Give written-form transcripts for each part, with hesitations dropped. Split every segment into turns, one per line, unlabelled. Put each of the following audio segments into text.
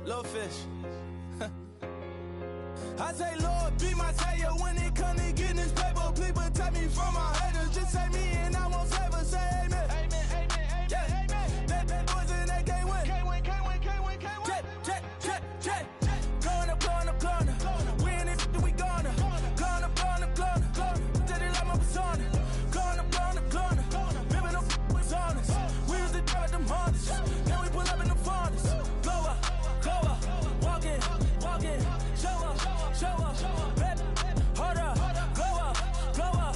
Little fish. I say, Lord, be my savior when it comes to getting this paper. Please protect me from my haters. Just say me and I won't save us. Say amen. Amen, amen, amen, yeah. Amen. Bad boys and they can't win. Can't win, can't win, can't win, can't win. Jet. Going up, going up, going up. We in it, we gonna. Going up, going up, going up. Did it like my persona. Going up, going up, going up. Living no was honest. We was the drug them hardest. Then we pull up in the furnace. Glow up, walk in, show up, baby, hold up, glow up,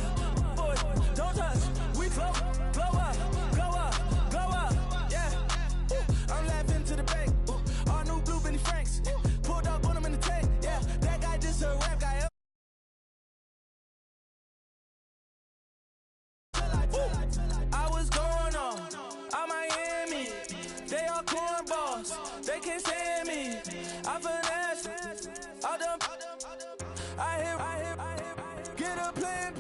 boy, don't touch, we flow, glow up, yeah, I'm laughing to the bank, all new blue Benny Franks, pulled up on him in the tank, yeah, that guy just a rap guy. I was going on Miami, they all cornballs, they can't stand me, I finesse, all them, I hear, get a plan.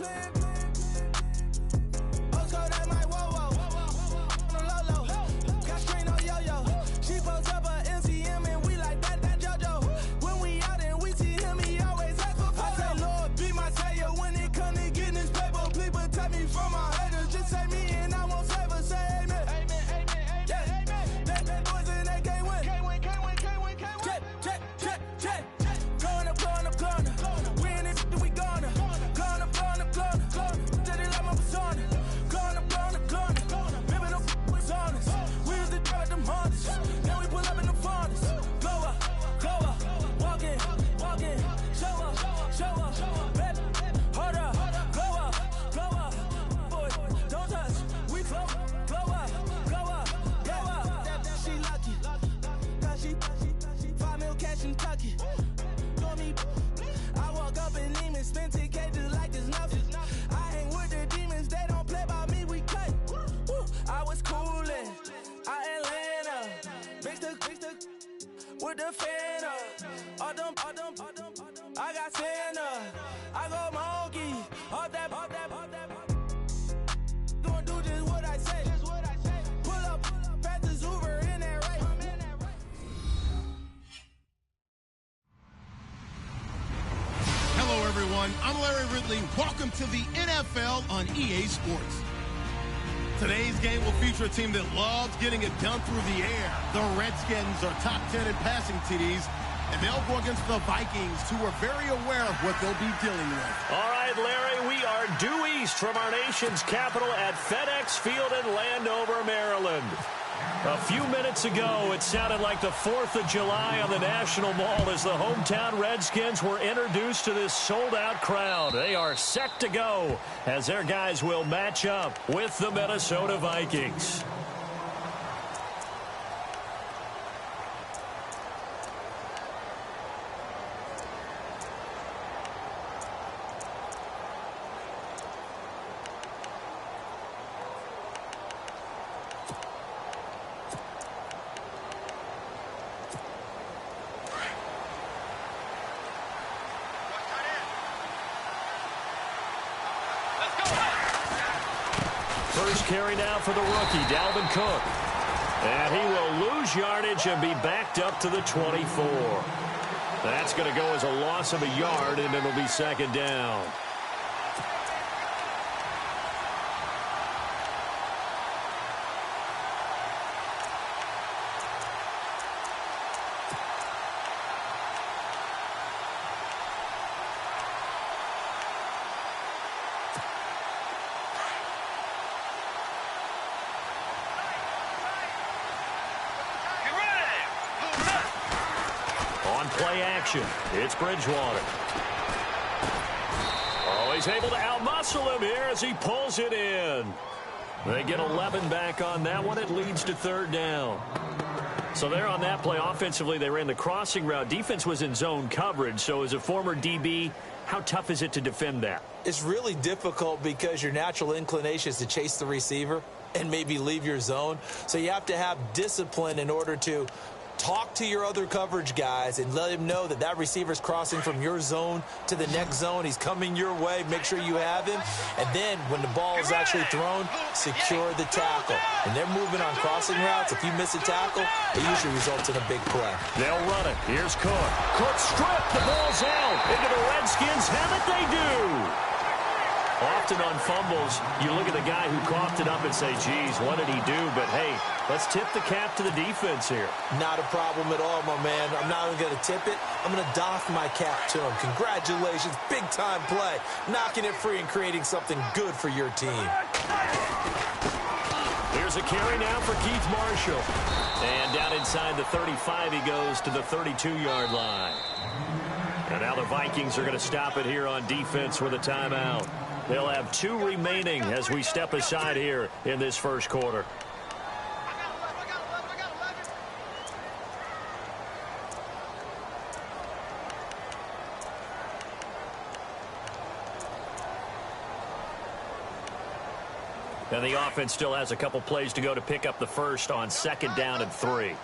Let's go that my whoa, no low, got screen on yo-yo, she posts up her MCM and we like that JoJo, when we out and we see him, he always ask for photo. I say, Lord, be my savior when it come to getting this paper, please protect me from my haters, just say me and I won't save us, say amen. Amen, amen, amen, yeah. Amen. Bad boys and they can't win. Can't win, can't win, can't win, can't win. Jet. Going up, we in it, we gonna. Going up, did it like my persona. Going up, living no was honest. We was the drug them hardest. Then we pull up in the furnace. Glow up, walk in, show up, baby, hold up, glow up, boy, don't touch, we flow, glow up, she lucky, cause she 5 mil cash in Kentucky. I walk up in demons, spend 10K just like it's nothing. I hang with the demons, they don't play by me, we cut. I was coolin', Atlanta, mixed with the Fanta. All them, I got Santa, I go monkey, all that. Gonna do just what I say. Pull up, pass the Uber in that right.
Hello, everyone. I'm Larry Ridley. Welcome to the NFL on EA Sports. Today's game will feature a team that loves getting it done through the air. The Redskins are top 10 in passing TDs, and they'll go against the Vikings, who are very aware of what they'll be dealing with.
All right, Larry, we are due east from our nation's capital at FedEx Field in Landover, Maryland. A few minutes ago, it sounded like the 4th of July on the National Mall as the hometown Redskins were introduced to this sold-out crowd. They are set to go as their guys will match up with the Minnesota Vikings. First carry now for the rookie, Dalvin Cook. And he will lose yardage and be backed up to the 24. That's going to go as a loss of a yard, and it'll be second down. Play action. It's Bridgewater. Oh, he's able to outmuscle him here as he pulls it in. They get 11 back on that one. It leads to third down. So there on that play, offensively, they ran the crossing route. Defense was in zone coverage. So as a former DB, how tough is it to defend that?
It's really difficult because your natural inclination is to chase the receiver and maybe leave your zone. So you have to have discipline in order to Talk to your other coverage guys and let him know that that receiver's crossing from your zone to the next zone. He's coming your way. Make sure you have him. And then when the ball is actually thrown, secure the tackle. When they're moving on crossing routes, if you miss a tackle, it usually results in a big play.
They'll run it. Here's Cook. Cook stripped. The ball's out. Into the Redskins. Have it they do. Often on fumbles, you look at the guy who coughed it up and say, geez, what did he do? But, hey, let's tip the cap to the defense here.
Not a problem at all, my man. I'm not even going to tip it. I'm going to doff my cap to him. Congratulations. Big-time play. Knocking it free and creating something good for your team.
Here's a carry now for Keith Marshall. And down inside the 35, he goes to the 32-yard line. And now the Vikings are going to stop it here on defense with a timeout. They'll have 2 remaining as we step aside here in this first quarter. And the offense still has a couple plays to go to pick up the first on 2nd down and 3.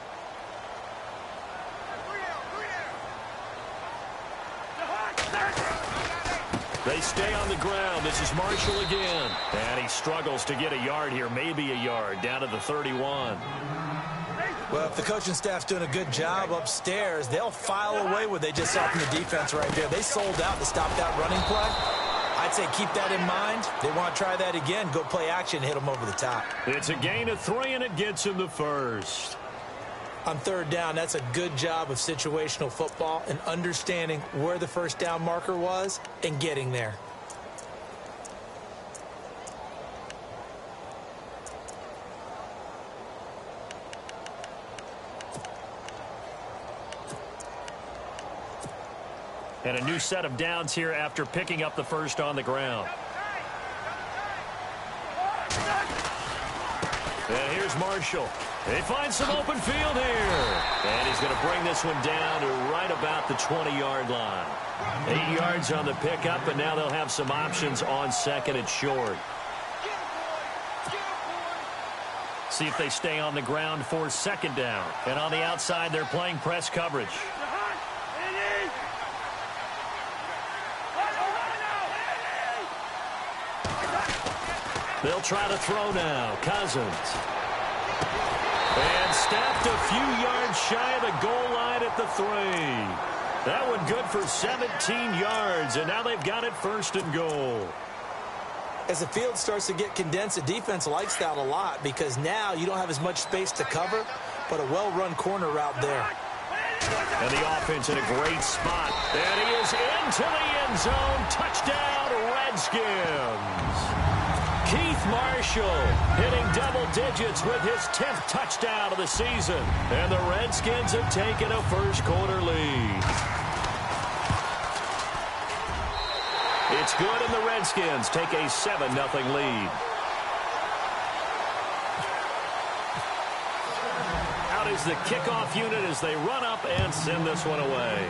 They stay on the ground. This is Marshall again. And he struggles to get a yard here, maybe a yard, down to the 31.
Well, if the coaching staff's doing a good job upstairs, they'll file away what they just saw from the defense right there. They sold out to stop that running play. I'd say keep that in mind. They want to try that again. Go play action, hit them over the top.
It's a gain of 3, and it gets him the first.
On 3rd down, that's a good job of situational football and understanding where the first down marker was and getting there.
And a new set of downs here after picking up the first on the ground. And here's Marshall. They find some open field here. And he's going to bring this one down to right about the 20-yard line. 8 yards on the pickup, and now they'll have some options on 2nd and short. See if they stay on the ground for 2nd down. And on the outside, they're playing press coverage. They'll try to throw now. Cousins. And stepped a few yards shy of the goal line at the 3. That one good for 17 yards, and now they've got it 1st and goal.
As the field starts to get condensed, the defense likes that a lot because now you don't have as much space to cover, but a well-run corner route there.
And the offense in a great spot. And he is into the end zone. Touchdown, Redskins. Keith Marshall hitting double digits with his 10th touchdown of the season. And the Redskins have taken a first quarter lead. It's good, and the Redskins take a 7-0 lead. Out is the kickoff unit as they run up and send this one away.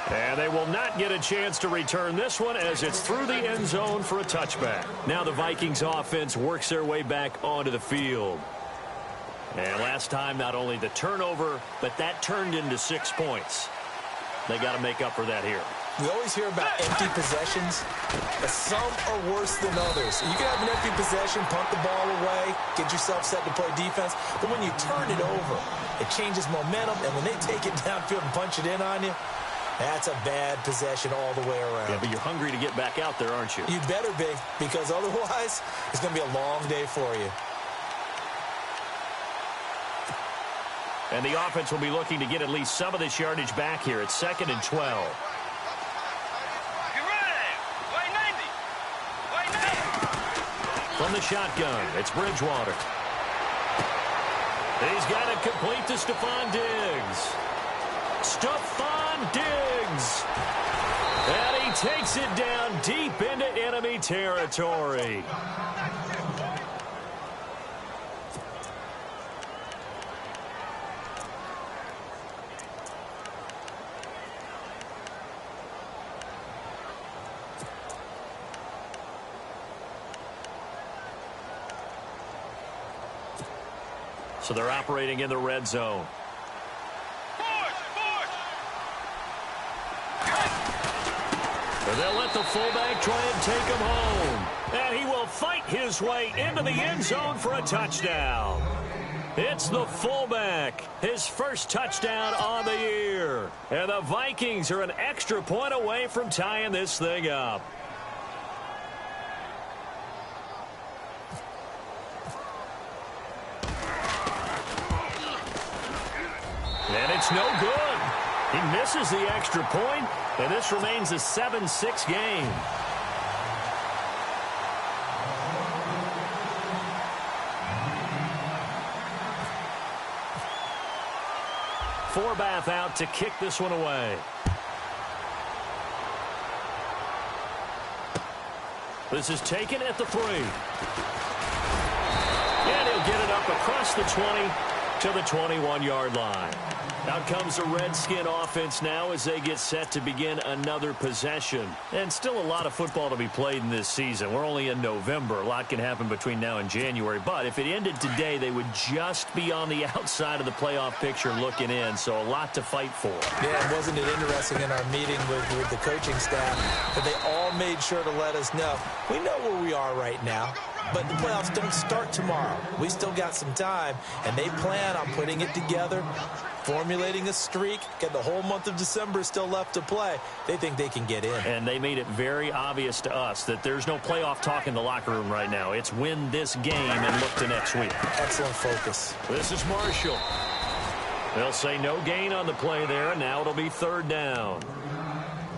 And they will not get a chance to return this one as it's through the end zone for a touchback. Now the Vikings offense works their way back onto the field. And last time, not only the turnover, but that turned into 6 points. They got to make up for that here.
We always hear about empty possessions, but some are worse than others. You can have an empty possession, punt the ball away, get yourself set to play defense, but when you turn it over, it changes momentum, and when they take it downfield and punch it in on you, that's a bad possession all the way around.
Yeah, but you're hungry to get back out there, aren't you?
You better be, because otherwise, it's going to be a long day for you.
And the offense will be looking to get at least some of this yardage back here. It's 2nd and 12. From the shotgun, it's Bridgewater. He's got it complete to Stephon Diggs. Stephon Diggs. And he takes it down deep into enemy territory. So they're operating in the red zone. And they'll let the fullback try and take him home. And he will fight his way into the end zone for a touchdown. It's the fullback, his first touchdown on the year. And the Vikings are an extra point away from tying this thing up. And it's no good. He misses the extra point, and this remains a 7-6 game. Forbath out to kick this one away. This is taken at the 3. And he'll get it up across the 20 to the 21-yard line. Out comes the Redskin offense now as they get set to begin another possession. And still a lot of football to be played in this season. We're only in November. A lot can happen between now and January. But if it ended today, they would just be on the outside of the playoff picture looking in. So a lot to fight for.
Yeah, wasn't it interesting in our meeting with the coaching staff that they all made sure to let us know, we know where we are right now, but the playoffs don't start tomorrow. We still got some time, and they plan on putting it together, formulating a streak, get the whole month of December still left to play. They think they can get in.
And they made it very obvious to us that there's no playoff talk in the locker room right now. It's win this game and look to next week.
Excellent focus.
This is Marshall. They'll say no gain on the play there, and now it'll be 3rd down.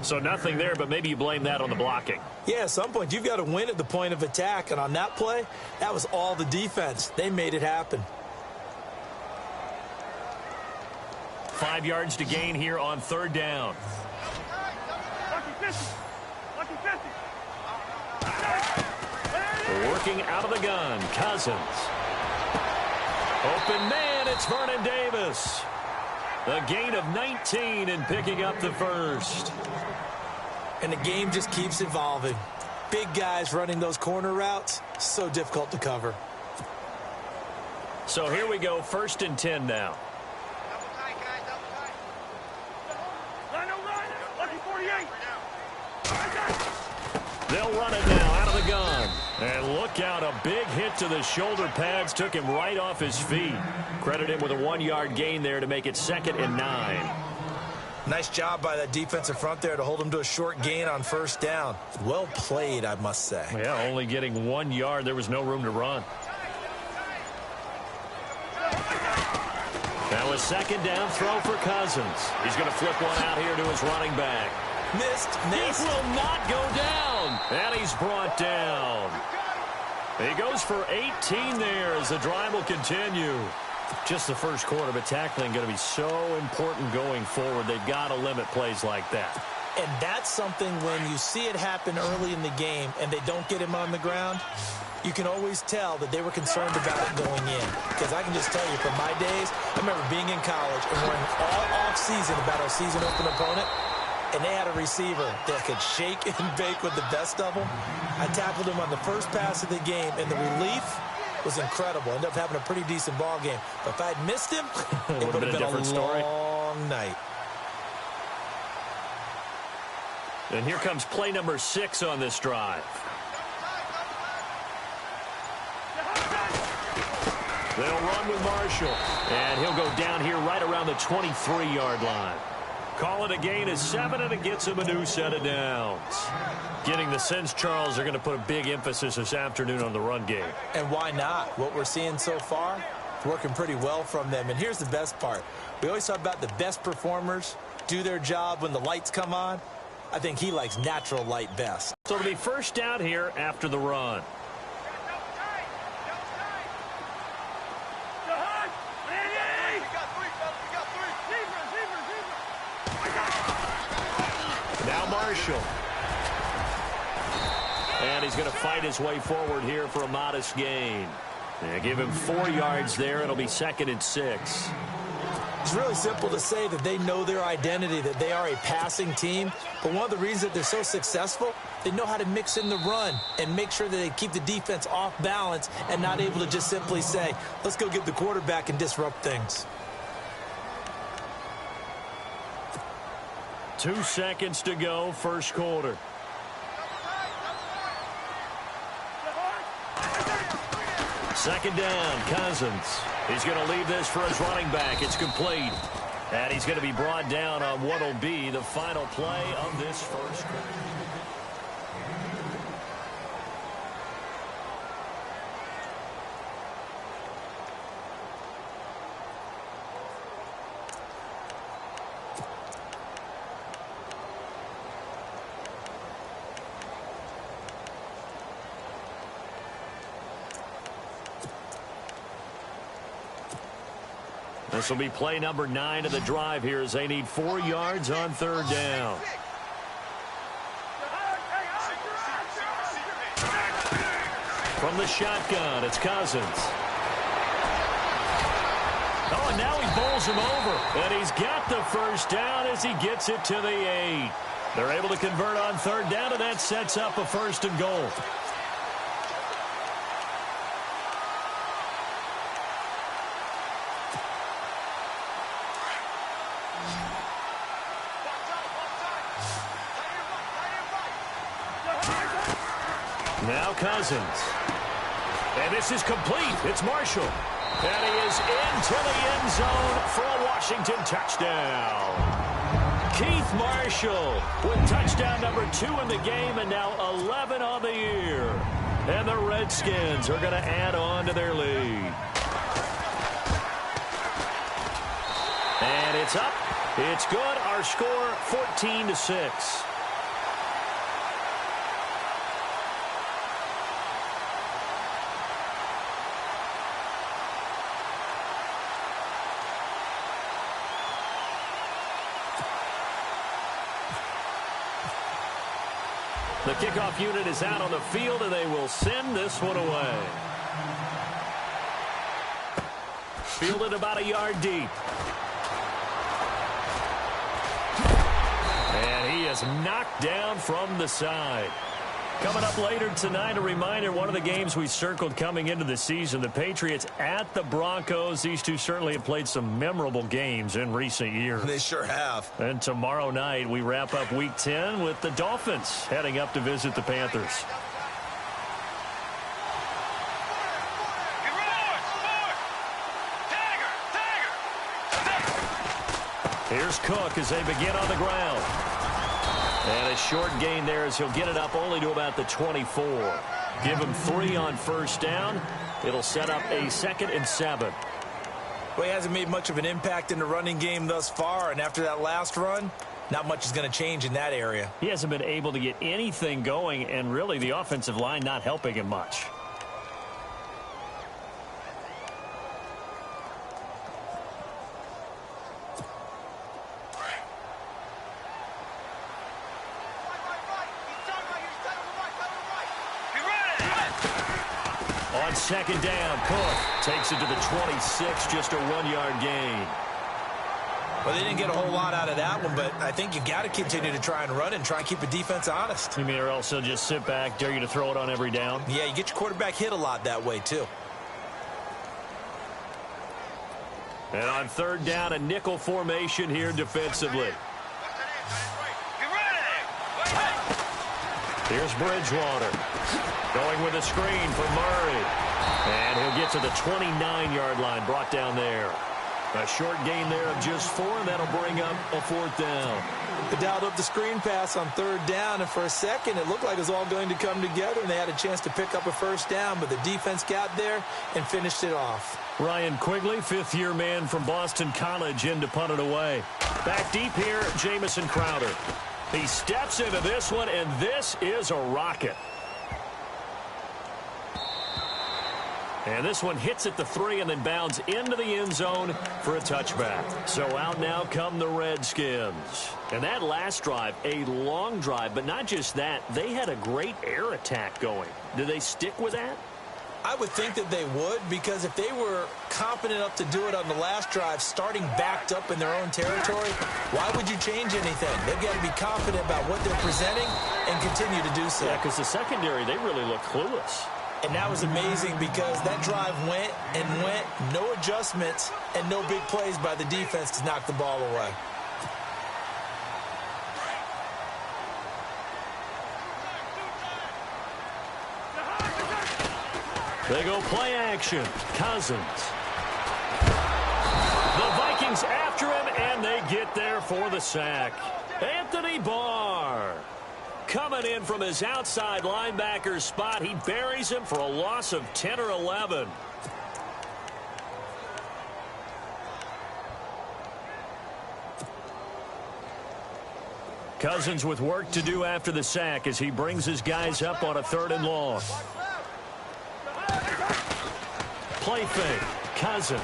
So nothing there, but maybe you blame that on the blocking.
Yeah, at some point you've got to win at the point of attack, and on that play, that was all the defense. They made it happen.
5 yards to gain here on 3rd down. Working out of the gun, Cousins. Open man, it's Vernon Davis. A gain of 19 and picking up the first.
And the game just keeps evolving. Big guys running those corner routes, so difficult to cover.
So here we go, 1st and 10 now. They'll run it now out of the gun. And look out, a big hit to the shoulder pads took him right off his feet. Credit him with a 1-yard gain there to make it 2nd and 9.
Nice job by that defensive front there to hold him to a short gain on 1st down. Well played, I must say.
Yeah, only getting 1 yard. There was no room to run. Now a 2nd down throw for Cousins. He's going to flip one out here to his running back.
Missed.
He will not go down. And he's brought down. He goes for 18 there as the drive will continue. Just the first quarter, but tackling going to be so important going forward. They've got to limit plays like that.
And that's something when you see it happen early in the game and they don't get him on the ground, you can always tell that they were concerned about it going in. Because I can just tell you from my days, I remember being in college and worrying all off-season about our season open opponent, and they had a receiver that could shake and bake with the best of them. I tackled him on the first pass of the game, and the relief was incredible. Ended up having a pretty decent ball game. But if I'd missed him, it would have been a different story. Long night.
And here comes play number 6 on this drive. They'll run with Marshall. And he'll go down here right around the 23-yard line. Call it a gain of 7, and it gets him a new set of downs. Getting the sense, Charles, they're going to put a big emphasis this afternoon on the run game.
And why not? What we're seeing so far, it's working pretty well from them. And here's the best part. We always talk about the best performers do their job when the lights come on. I think he likes natural light best.
So it'll be 1st down here after the run. Now Marshall. And he's going to fight his way forward here for a modest gain. Give him 4 yards there. It'll be 2nd and 6.
It's really simple to say that they know their identity, that they are a passing team. But one of the reasons that they're so successful, they know how to mix in the run and make sure that they keep the defense off balance and not able to just simply say, let's go get the quarterback and disrupt things.
2 seconds to go, first quarter. Second down, Cousins. He's going to leave this for his running back. It's complete. And he's going to be brought down on what will be the final play of this first quarter. This will be play number 9 of the drive here as they need 4 yards on third down. From the shotgun, it's Cousins. Oh, and now he bowls him over. And he's got the first down as he gets it to the 8. They're able to convert on third down, and that sets up a 1st and goal. Now Cousins. And this is complete. It's Marshall. And he is into the end zone for a Washington touchdown. Keith Marshall with touchdown number 2 in the game and now 11 on the year. And the Redskins are going to add on to their lead. And it's up. It's good. Our score 14-6. The kickoff unit is out on the field, and they will send this one away. Fielded about a yard deep. And he is knocked down from the side. Coming up later tonight, a reminder, one of the games we circled coming into the season, the Patriots at the Broncos. These two certainly have played some memorable games in recent years.
They sure have.
And tomorrow night, we wrap up Week 10 with the Dolphins heading up to visit the Panthers. Here's Cook as they begin on the ground. And a short gain there as he'll get it up only to about the 24. Give him 3 on first down. It'll set up a 2nd and 7.
Well, he hasn't made much of an impact in the running game thus far, and after that last run, not much is going to change in that area.
He hasn't been able to get anything going, and really the offensive line not helping him much. On second down, Cook takes it to the 26, just a 1-yard gain.
Well, they didn't get a whole lot out of that one, but I think you got to continue to try and run and try and keep the defense honest.
You mean, or else they'll just sit back, dare you to throw it on every down?
Yeah, you get your quarterback hit a lot that way, too.
And on third down, a nickel formation here defensively. Here's Bridgewater. Going with a screen for Murray. And he'll get to the 29-yard line, brought down there. A short gain there of just 4, and that'll bring up a 4th down.
They dialed up the screen pass on third down, and for a second it looked like it was all going to come together, and they had a chance to pick up a first down, but the defense got there and finished it off.
Ryan Quigley, 5th-year man from Boston College, in to punt it away. Back deep here, Jamison Crowder. He steps into this one, and this is a rocket. And this one hits at the 3 and then bounds into the end zone for a touchback. So out now come the Redskins. And that last drive, a long drive, but not just that. They had a great air attack going. Do they stick with that?
I would think that they would, because if they were confident enough to do it on the last drive, starting backed up in their own territory, why would you change anything? They've got to be confident about what they're presenting and continue to do so.
Yeah, because the secondary, they really look clueless.
And that was amazing because that drive went and went, no adjustments and no big plays by the defense to knock the ball away.
They go play action. Cousins. The Vikings after him, and they get there for the sack. Anthony Barr coming in from his outside linebacker spot. He buries him for a loss of 10 or 11. Cousins with work to do after the sack as he brings his guys up on a 3rd and long. Play fake. Cousins.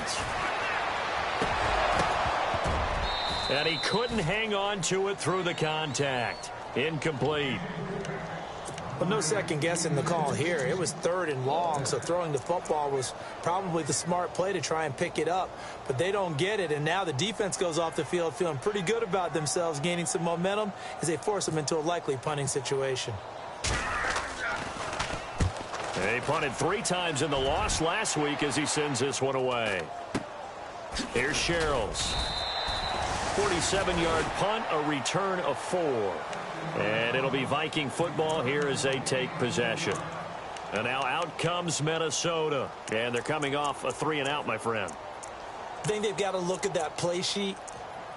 And he couldn't hang on to it through the contact. Incomplete.
Well, no second guessing the call here. It was 3rd and long, so throwing the football was probably the smart play to try and pick it up. But they don't get it, and now the defense goes off the field feeling pretty good about themselves, gaining some momentum as they force them into a likely punting situation.
He punted 3 times in the loss last week as he sends this one away. Here's Sherrills. 47-yard punt, a return of 4. And it'll be Viking football here as they take possession. And now out comes Minnesota. And they're coming off a 3-and-out, my friend.
I think they've got to look at that play sheet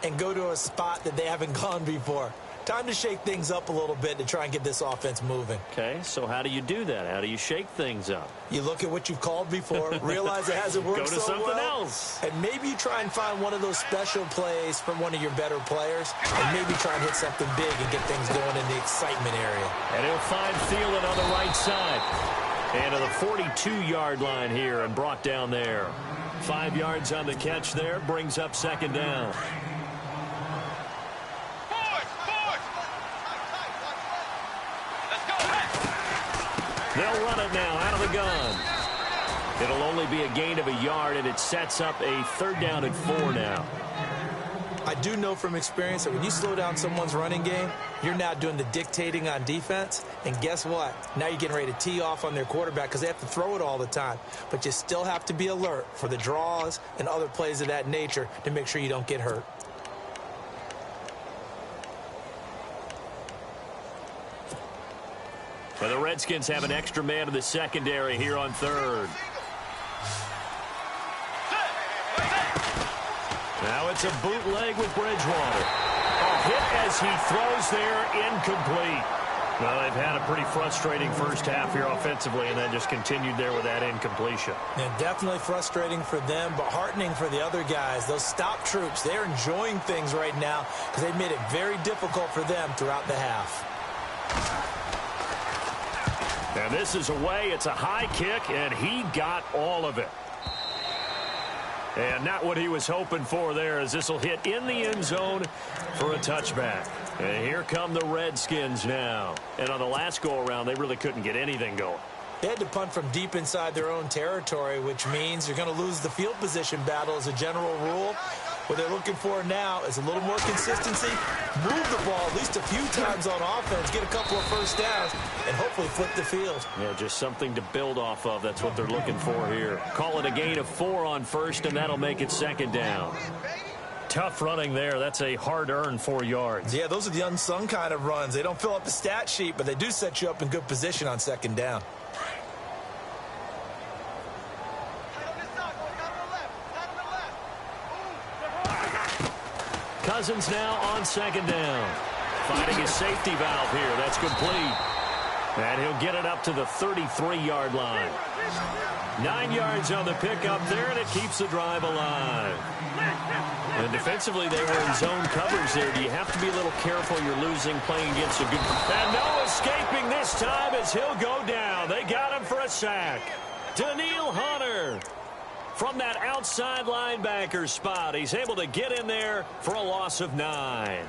and go to a spot that they haven't gone before. Time to shake things up a little bit to try and get this offense moving.
Okay, so how do you do that? How do you shake things up?
You look at what you've called before, realize it hasn't worked so well.
Go to something else.
And maybe you try and find one of those special plays from one of your better players, and maybe try and hit something big and get things going in the excitement area.
And he'll find Thielen on the right side. And to the 42-yard line here and brought down there. 5 yards on the catch there, brings up 2nd down. They'll run it now out of the gun. It'll only be a gain of a yard, and it sets up a 3rd down and 4 now.
I do know from experience that when you slow down someone's running game, you're now doing the dictating on defense. And guess what? Now you're getting ready to tee off on their quarterback because they have to throw it all the time. But you still have to be alert for the draws and other plays of that nature to make sure you don't get hurt.
Well, the Redskins have an extra man in the secondary here on 3rd. Now it's a bootleg with Bridgewater. A hit as he throws there, incomplete. Well, they've had a pretty frustrating first half here offensively, and that just continued there with that incompletion.
And definitely frustrating for them, but heartening for the other guys. Those stop troops, they're enjoying things right now because they've made it very difficult for them throughout the half.
And this is away. It's a high kick, and he got all of it. And not what he was hoping for there, as this will hit in the end zone for a touchback. And here come the Redskins now. And on the last go-around, they really couldn't get anything going.
They had to punt from deep inside their own territory, which means you're going to lose the field position battle as a general rule. What they're looking for now is a little more consistency, move the ball at least a few times on offense, get a couple of first downs, and hopefully flip the field.
Yeah, just something to build off of. That's what they're looking for here. Call it a gain of 4 on 1st, and that'll make it 2nd down. Tough running there. That's a hard-earned 4 yards.
Yeah, those are the unsung kind of runs. They don't fill up the stat sheet, but they do set you up in good position on 2nd down.
Cousins now on 2nd down. Finding his safety valve here. That's complete. And he'll get it up to the 33-yard line. 9 yards on the pickup there, and it keeps the drive alive. And defensively, they were in zone coverage there. Do you have to be a little careful? You're losing, playing against a good... And no escaping this time as he'll go down. They got him for a sack. Daniil Hunter. From that outside linebacker spot, he's able to get in there for a loss of 9.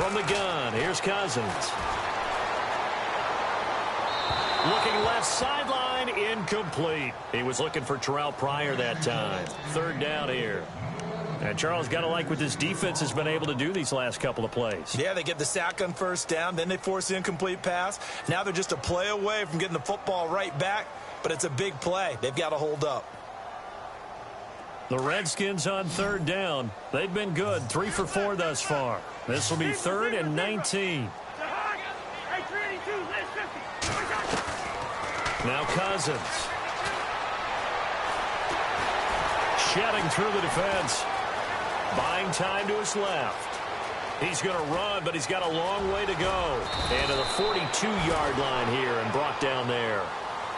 From the gun, here's Cousins. Looking left sideline, incomplete. He was looking for Terrell Pryor that time. Third down here. And Charles, got to like what this defense has been able to do these last couple of plays.
Yeah, they get the sack on first down, then they force the incomplete pass. Now they're just a play away from getting the football right back, but it's a big play. They've got to hold up.
The Redskins on third down. They've been good, 3 for 4 thus far. This will be 3rd and 19. Now Cousins. Shedding through the defense. Buying time to his left. He's going to run, but he's got a long way to go. And to the 42-yard line here and brought down there.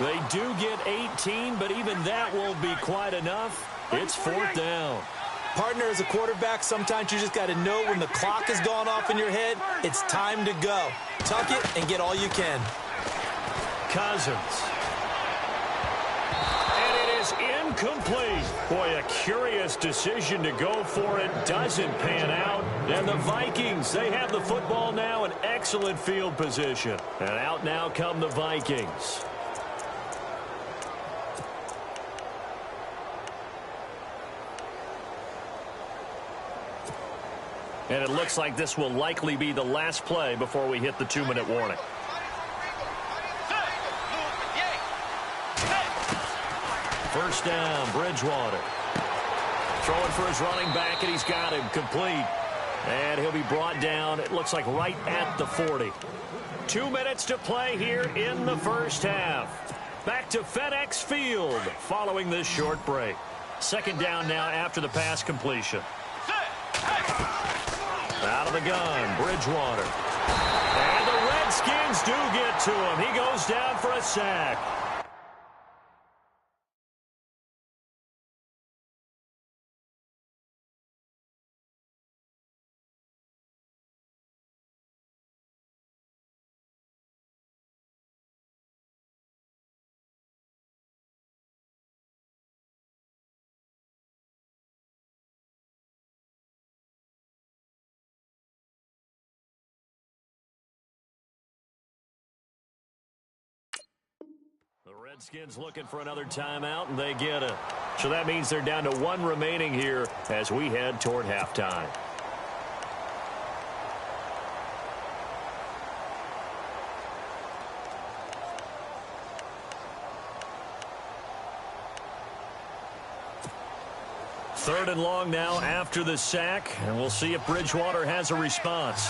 They do get 18, but even that won't be quite enough. It's 4th down.
Partner, as a quarterback, sometimes you just got to know when the clock has gone off in your head, it's time to go. Tuck it and get all you can.
Cousins. And it is incomplete. Boy, a curious decision to go for it. Doesn't pan out. And the Vikings, they have the football now in excellent field position. And out now come the Vikings. And it looks like this will likely be the last play before we hit the 2-minute warning. First down, Bridgewater. Throwing for his running back, and he's got him complete. And he'll be brought down, it looks like right at the 40. 2 minutes to play here in the first half. Back to FedEx Field following this short break. Second down now after the pass completion. Out of the gun, Bridgewater. And the Redskins do get to him. He goes down for a sack. The Redskins looking for another timeout, and they get it. So that means they're down to 1 remaining here as we head toward halftime. Third and long now after the sack, and we'll see if Bridgewater has a response.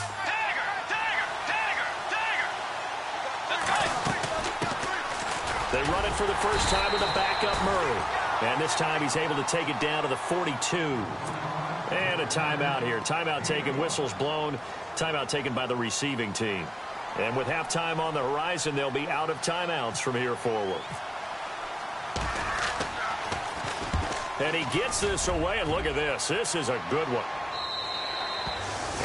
They run it for the first time with a backup Murray. And this time he's able to take it down to the 42. And a timeout here. Timeout taken, whistles blown. Timeout taken by the receiving team. And with halftime on the horizon, they'll be out of timeouts from here forward. And he gets this away, and look at this. This is a good one.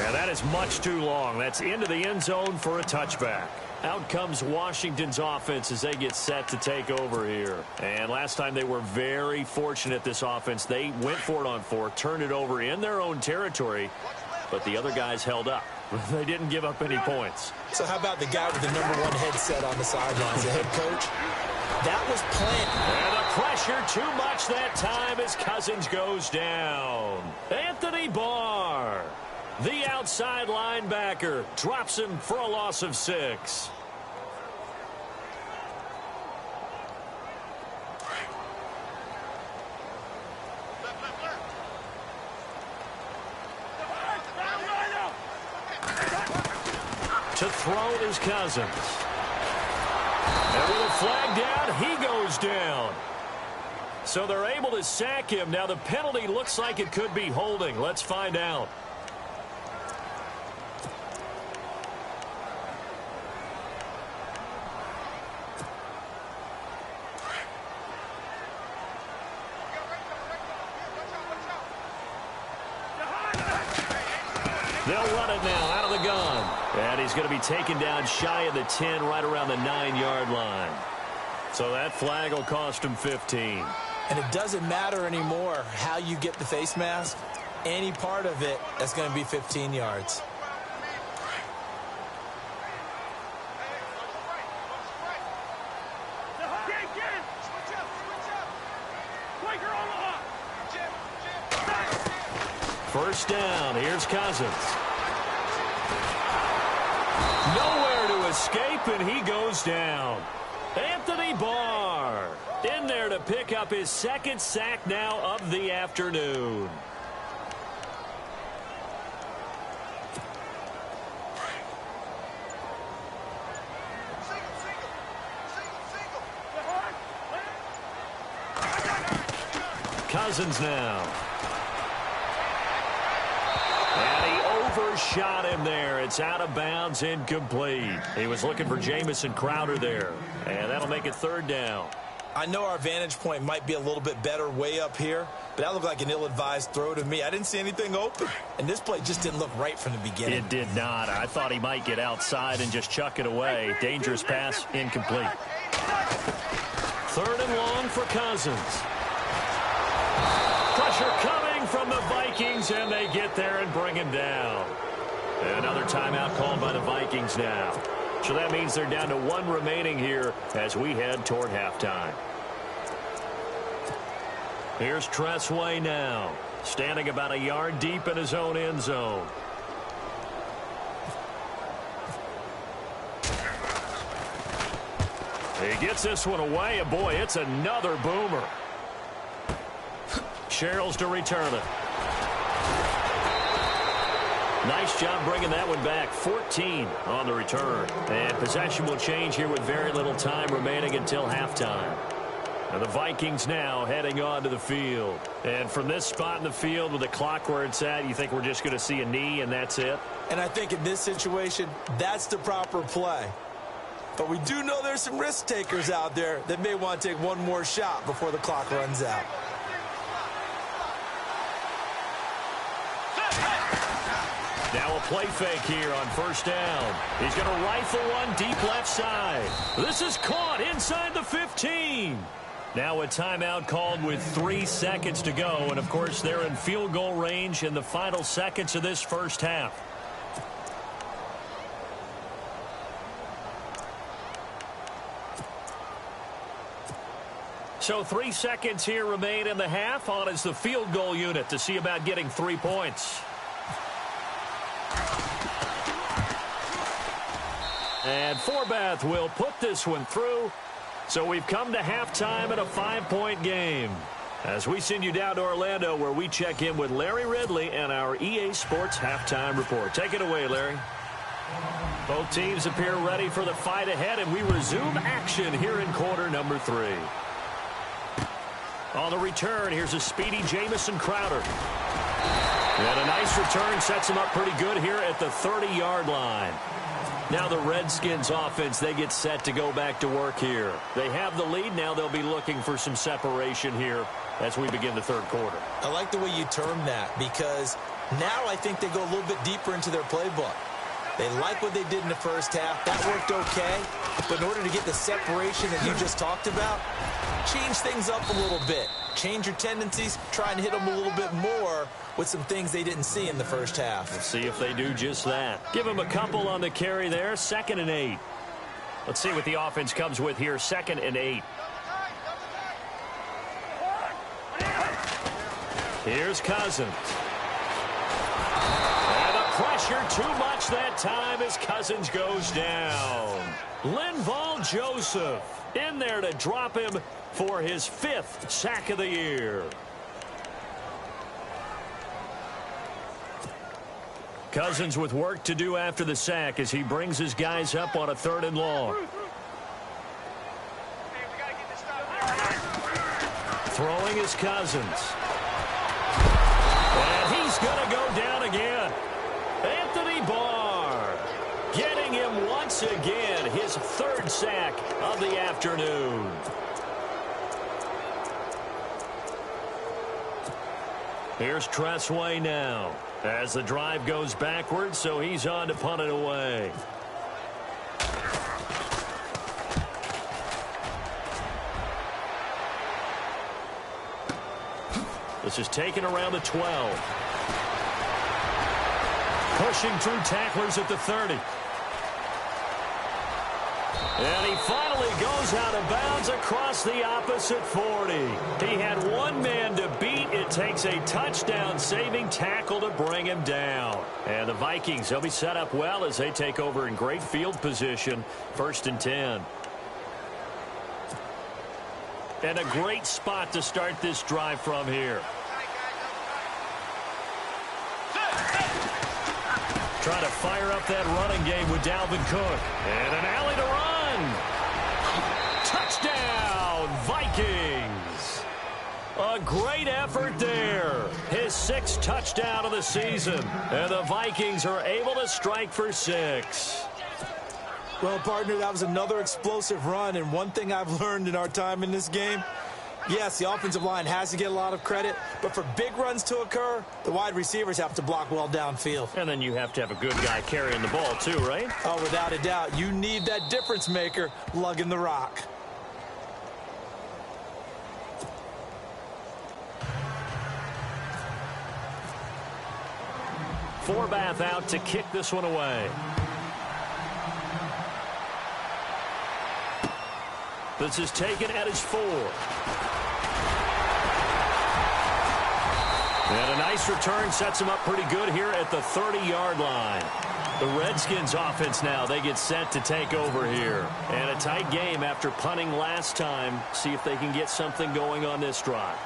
And that is much too long. That's into the end zone for a touchback. Out comes Washington's offense as they get set to take over here. And last time they were very fortunate, this offense. They went for it on 4, turned it over in their own territory, but the other guys held up. They didn't give up any points.
So how about the guy with the #1 headset on the sidelines, the head coach? That was planned.
And the pressure too much that time as Cousins goes down. Anthony Barr, the outside linebacker, drops him for a loss of 6. To throw it is Cousins. And with a flag down, he goes down. So they're able to sack him. Now the penalty looks like it could be holding. Let's find out. They'll run it now out of the gun. And he's going to be taken down shy of the 10, right around the 9-yard line. So that flag will cost him 15.
And it doesn't matter anymore how you get the face mask. Any part of it, that's going to be 15 yards.
First down. Here's Cousins. Nowhere to escape, and he goes down. Anthony Barr in there to pick up his second sack now of the afternoon. Cousins now. And he overshot him there. It's out of bounds, incomplete. He was looking for Jamison Crowder there. And that'll make it third down.
I know our vantage point might be a little bit better way up here, but that looked like an ill-advised throw to me. I didn't see anything open, and this play just didn't look right from the beginning.
It did not. I thought he might get outside and just chuck it away. Dangerous pass, incomplete. Third and long for Cousins. Pressure coming from the Vikings, and they get there and bring him down. Another timeout called by the Vikings now. So that means they're down to one remaining here as we head toward halftime. Here's Tressway now, standing about a yard deep in his own end zone. He gets this one away, and boy, it's another boomer. Sherrills to return it. Nice job bringing that one back. 14 on the return. And possession will change here with very little time remaining until halftime. And the Vikings now heading onto the field. And from this spot in the field with the clock where it's at, you think we're just going to see a knee and that's it?
And I think in this situation, that's the proper play. But we do know there's some risk takers out there that may want to take one more shot before the clock runs out.
Now a play fake here on first down. He's going to rifle one deep left side. This is caught inside the 15. Now a timeout called with 3 seconds to go. And, of course, they're in field goal range in the final seconds of this first half. So 3 seconds here remain in the half. On is the field goal unit to see about getting 3 points. And Forbath will put this one through. So we've come to halftime in a 5-point game. As we send you down to Orlando, where we check in with Larry Ridley and our EA Sports halftime report. Take it away, Larry. Both teams appear ready for the fight ahead, and we resume action here in quarter number 3. On the return, here's a speedy Jamison Crowder. And a nice return sets him up pretty good here at the 30-yard line. Now the Redskins offense, they get set to go back to work here. They have the lead. Now they'll be looking for some separation here as we begin the third quarter.
I like the way you termed that, because now I think they go a little bit deeper into their playbook. They like what they did in the first half. That worked okay. But in order to get the separation that you just talked about, change things up a little bit. Change your tendencies. Try and hit them a little bit more with some things they didn't see in the first half.
Let's see if they do just that. Give them a couple on the carry there. 2nd and 8. Let's see what the offense comes with here. 2nd and 8. Here's Cousins. And the pressure too much that time as Cousins goes down. Linval Joseph in there to drop him for his 5th sack of the year. Cousins with work to do after the sack as he brings his guys up on a 3rd and long. Throwing is Cousins. And he's going to go down again. Anthony Barr getting him once again, his 3rd sack of the afternoon. Here's Tressway now as the drive goes backwards, so he's on to punt it away. This is taken around the 12. Pushing through tacklers at the 30. And he finally goes out of bounds across the opposite 40. He had one man to beat. It takes a touchdown-saving tackle to bring him down. And the Vikings, they'll be set up well as they take over in great field position. 1st and 10. And a great spot to start this drive from here. Trying to fire up that running game with Dalvin Cook. And an alley to run. Touchdown, Vikings. A great effort there. His 6th touchdown of the season. And the Vikings are able to strike for 6.
Well, partner, that was another explosive run. And one thing I've learned in our time in this game, yes, the offensive line has to get a lot of credit, but for big runs to occur, the wide receivers have to block well downfield.
And then you have to have a good guy carrying the ball too, right?
Oh, without a doubt. You need that difference maker lugging the rock.
Forbath out to kick this one away. This is taken at his 4. And a nice return sets him up pretty good here at the 30-yard line. The Redskins offense now, they get set to take over here. And a tight game after punting last time. See if they can get something going on this drive.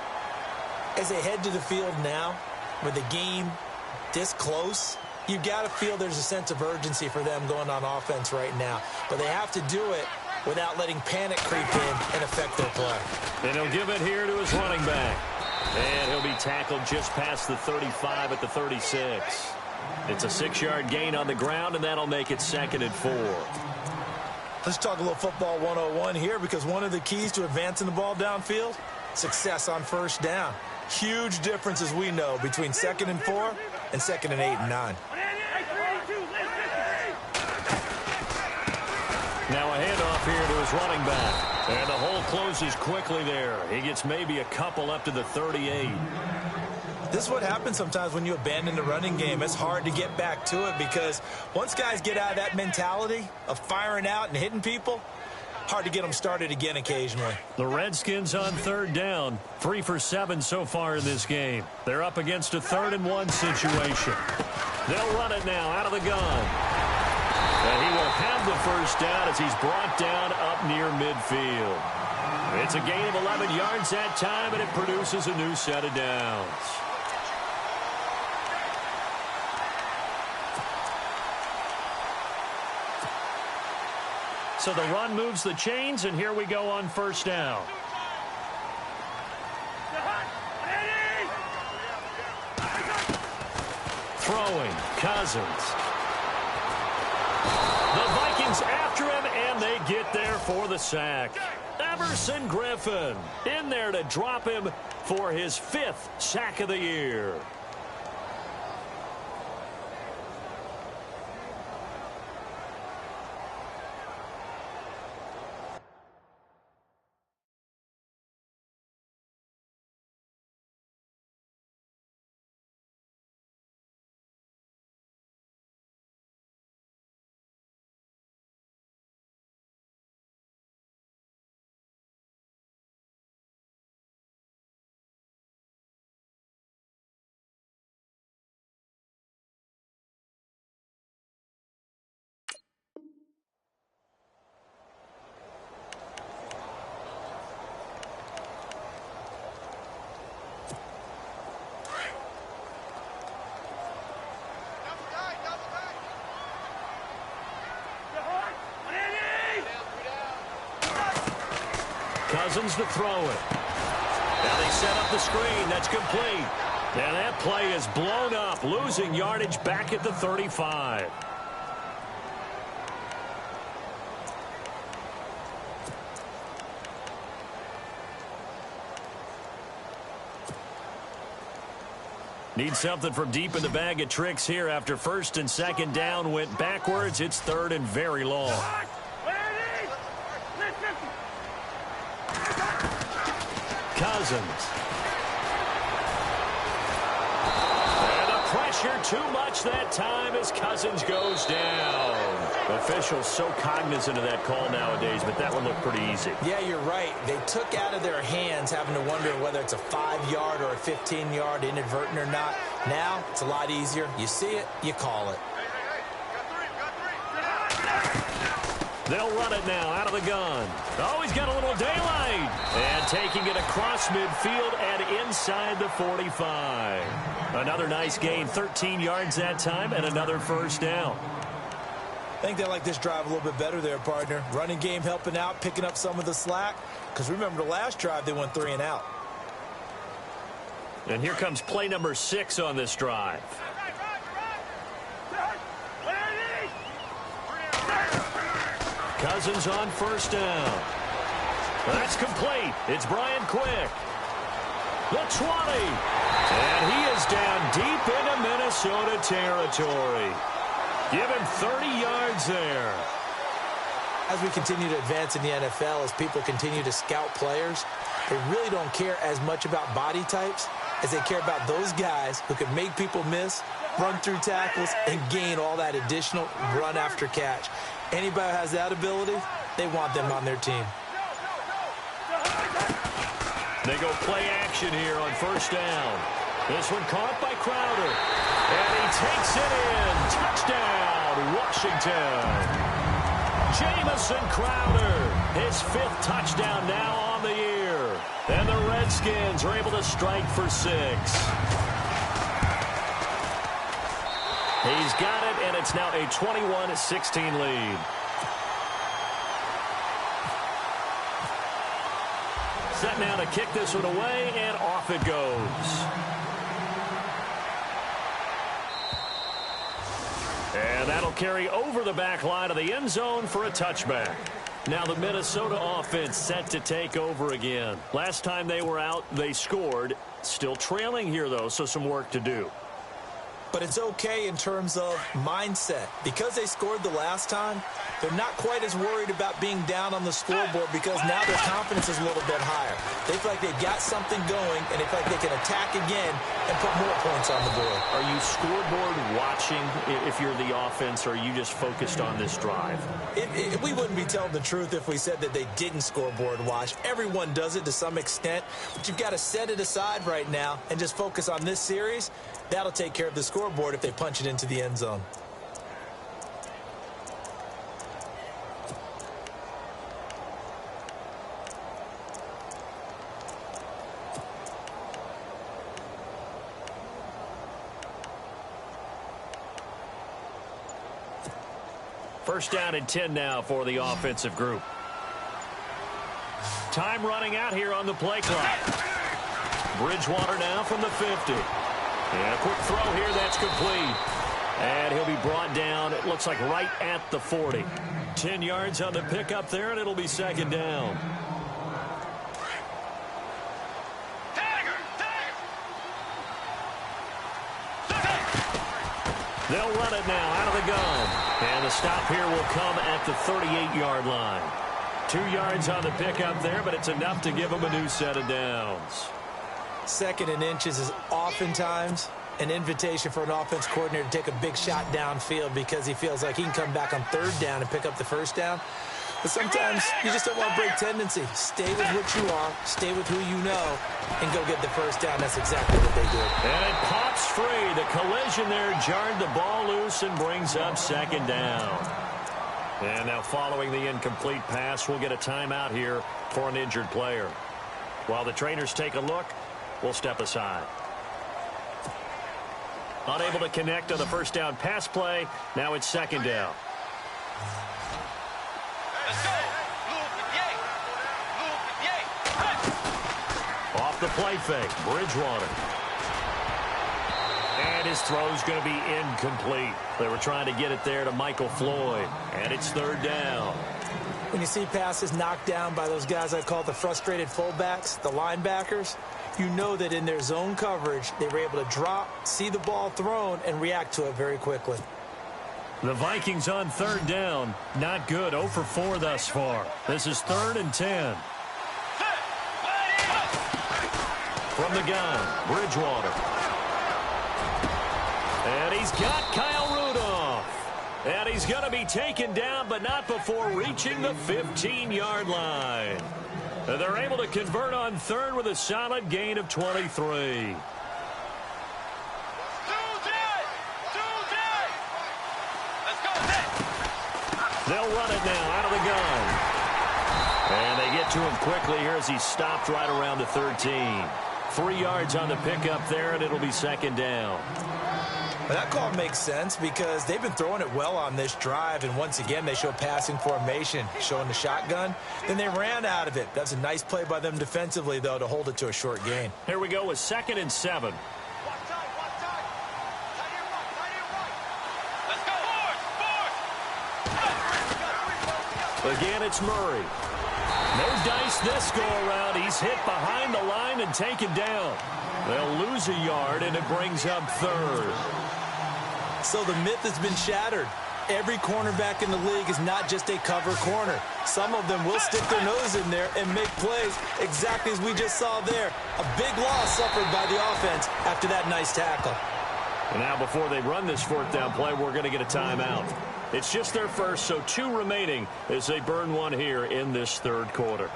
As they head to the field now, with the game this close, you've got to feel there's a sense of urgency for them going on offense right now. But they have to do it without letting panic creep in and affect their play.
And he'll give it here to his running back. And he'll be tackled just past the 35 at the 36. It's a 6-yard gain on the ground, and that'll make it 2nd and 4.
Let's talk a little football 101 here, because one of the keys to advancing the ball downfield, success on 1st down. Huge difference, as we know, between 2nd and 4 and 2nd and 8 and 9.
Now a handoff here to his running back. And the hole closes quickly there. He gets maybe a couple up to the 38.
This is what happens sometimes when you abandon the running game. It's hard to get back to it, because once guys get out of that mentality of firing out and hitting people, hard to get them started again occasionally.
The Redskins on 3rd down. 3 for 7 so far in this game. They're up against a 3rd and 1 situation. They'll run it now out of the gun. And he will have the 1st down as he's brought down up near midfield. It's a gain of 11 yards that time, and it produces a new set of downs. So the run moves the chains, and here we go on 1st down. Throwing, Cousins. The Vikings after him, and they get there for the sack. Everson Griffin in there to drop him for his 5th sack of the year. Cousins to throw it. Now they set up the screen. That's complete. And that play is blown up, losing yardage back at the 35. Need something from deep in the bag of tricks here after 1st and 2nd down went backwards. It's 3rd and very long. Cousins. And the pressure too much that time as Cousins goes down. Officials so cognizant of that call nowadays, but that one looked pretty easy.
Yeah, you're right. They took out of their hands having to wonder whether it's a 5-yard or a 15-yard inadvertent or not. Now, it's a lot easier. You see it, you call it.
They'll run it now out of the gun. Oh, he's got a little daylight. And taking it across midfield and inside the 45. Another nice gain, 13 yards that time, and another first down.
I think they like this drive a little bit better there, partner. Running game helping out, picking up some of the slack. Because remember, the last drive, they went 3 and out.
And here comes play number 6 on this drive. Cousins on first down. That's complete. It's Brian Quick. The 20. And he is down deep into Minnesota territory. Give him 30 yards there.
As we continue to advance in the NFL, as people continue to scout players, they really don't care as much about body types as they care about those guys who can make people miss, run through tackles, and gain all that additional run after catch. Anybody who has that ability, they want them on their team.
They go play action here on first down. This one caught by Crowder. And he takes it in. Touchdown, Washington. Jamison Crowder, his 5th touchdown now on the year. And the Redskins are able to strike for 6. He's got it, and it's now a 21-16 lead. Set now to kick this one away, and off it goes. And that'll carry over the back line of the end zone for a touchback. Now the Minnesota offense set to take over again. Last time they were out, they scored. Still trailing here, though, so some work to do.
But it's okay in terms of mindset. Because they scored the last time, they're not quite as worried about being down on the scoreboard because now their confidence is a little bit higher. They feel like they've got something going, and they feel like they can attack again and put more points on the board.
Are you scoreboard watching if you're the offense, or are you just focused on this drive?
We wouldn't be telling the truth if we said that they didn't scoreboard watch. Everyone does it to some extent, but you've got to set it aside right now and just focus on this series. That'll take care of the scoreboard if they punch it into the end zone.
First down and 10 now for the offensive group. Time running out here on the play clock. Bridgewater now from the 50. And a quick throw here, that's complete. And he'll be brought down, it looks like right at the 40. 10 yards on the pickup there, and it'll be second down. They'll run it now out of the gun. And the stop here will come at the 38-yard line. 2 yards on the pickup there, but it's enough to give them a new set of downs.
2nd and inches is oftentimes an invitation for an offense coordinator to take a big shot downfield because he feels like he can come back on 3rd down and pick up the first down. But sometimes you just don't want to break tendency. Stay with what you are, stay with who you know, and go get the first down. That's exactly what they did.
And it pops free. The collision there jarred the ball loose and brings up second down. And now following the incomplete pass, we'll get a timeout here for an injured player. While the trainers take a look, we'll step aside. Unable to connect on the first down pass play. Now it's second down. Off the play fake, Bridgewater. And his throw's going to be incomplete. They were trying to get it there to Michael Floyd. And it's 3rd down.
When you see passes knocked down by those guys I call the frustrated fullbacks, the linebackers, you know that in their zone coverage, they were able to drop, see the ball thrown, and react to it very quickly.
The Vikings on 3rd down. Not good. 0 for 4 thus far. This is 3rd and 10. From the gun, Bridgewater. And he's got Kyle Rudolph. And he's going to be taken down, but not before reaching the 15-yard line. And they're able to convert on third with a solid gain of 23. They'll run it now out of the gun. And they get to him quickly here as he stopped right around the 13. 3 yards on the pickup there, and it'll be second down.
Well, that call makes sense because they've been throwing it well on this drive, and once again they show passing formation, showing the shotgun. Then they ran out of it. That's a nice play by them defensively, though, to hold it to a short gain.
Here we go with 2nd and 7. Again, it's Murray. No dice this go-around. He's hit behind the line and taken down. They'll lose a yard, and it brings up third.
So the myth has been shattered. Every cornerback in the league is not just a cover corner. Some of them will stick their nose in there and make plays exactly as we just saw there. A big loss suffered by the offense after that nice tackle.
And now before they run this 4th down play, we're going to get a timeout. It's just their first, so 2 remaining as they burn one here in this 3rd quarter.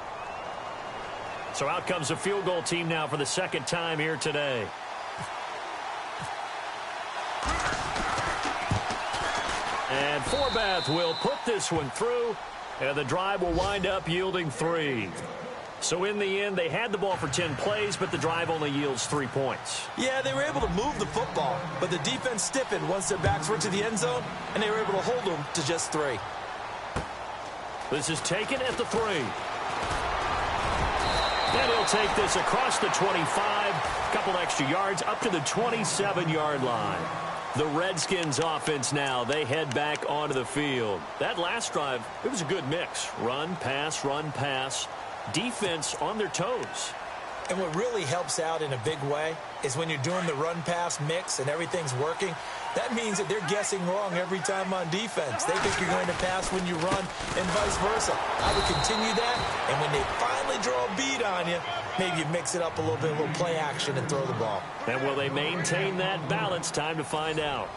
So out comes the field goal team now for the 2nd time here today. And Forbath will put this one through, and the drive will wind up yielding 3. So in the end, they had the ball for 10 plays, but the drive only yields 3 points.
Yeah, they were able to move the football, but the defense stiffened once their backs were to the end zone, and they were able to hold them to just 3.
This is taken at the 3. And he'll take this across the 25, a couple extra yards, up to the 27-yard line. The Redskins offense now, they head back onto the field. That last drive, it was a good mix. Run, pass, defense on their toes.
And what really helps out in a big way is when you're doing the run-pass mix and everything's working, that means that they're guessing wrong every time on defense. They think you're going to pass when you run and vice versa. I would continue that, and when they finally draw a beat on you, maybe you mix it up a little bit, a little play action and throw the ball.
And will they maintain that balance? Time to find out.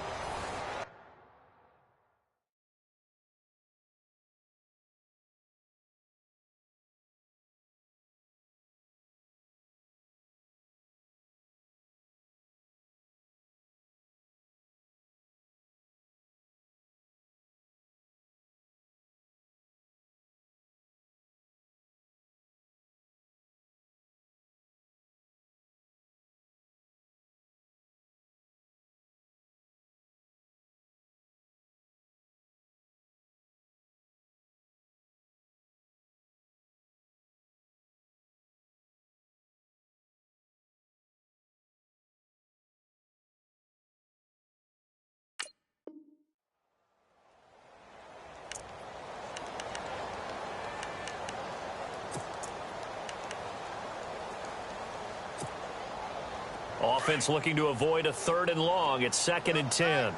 Offense looking to avoid a 3rd and long. It's 2nd and 10.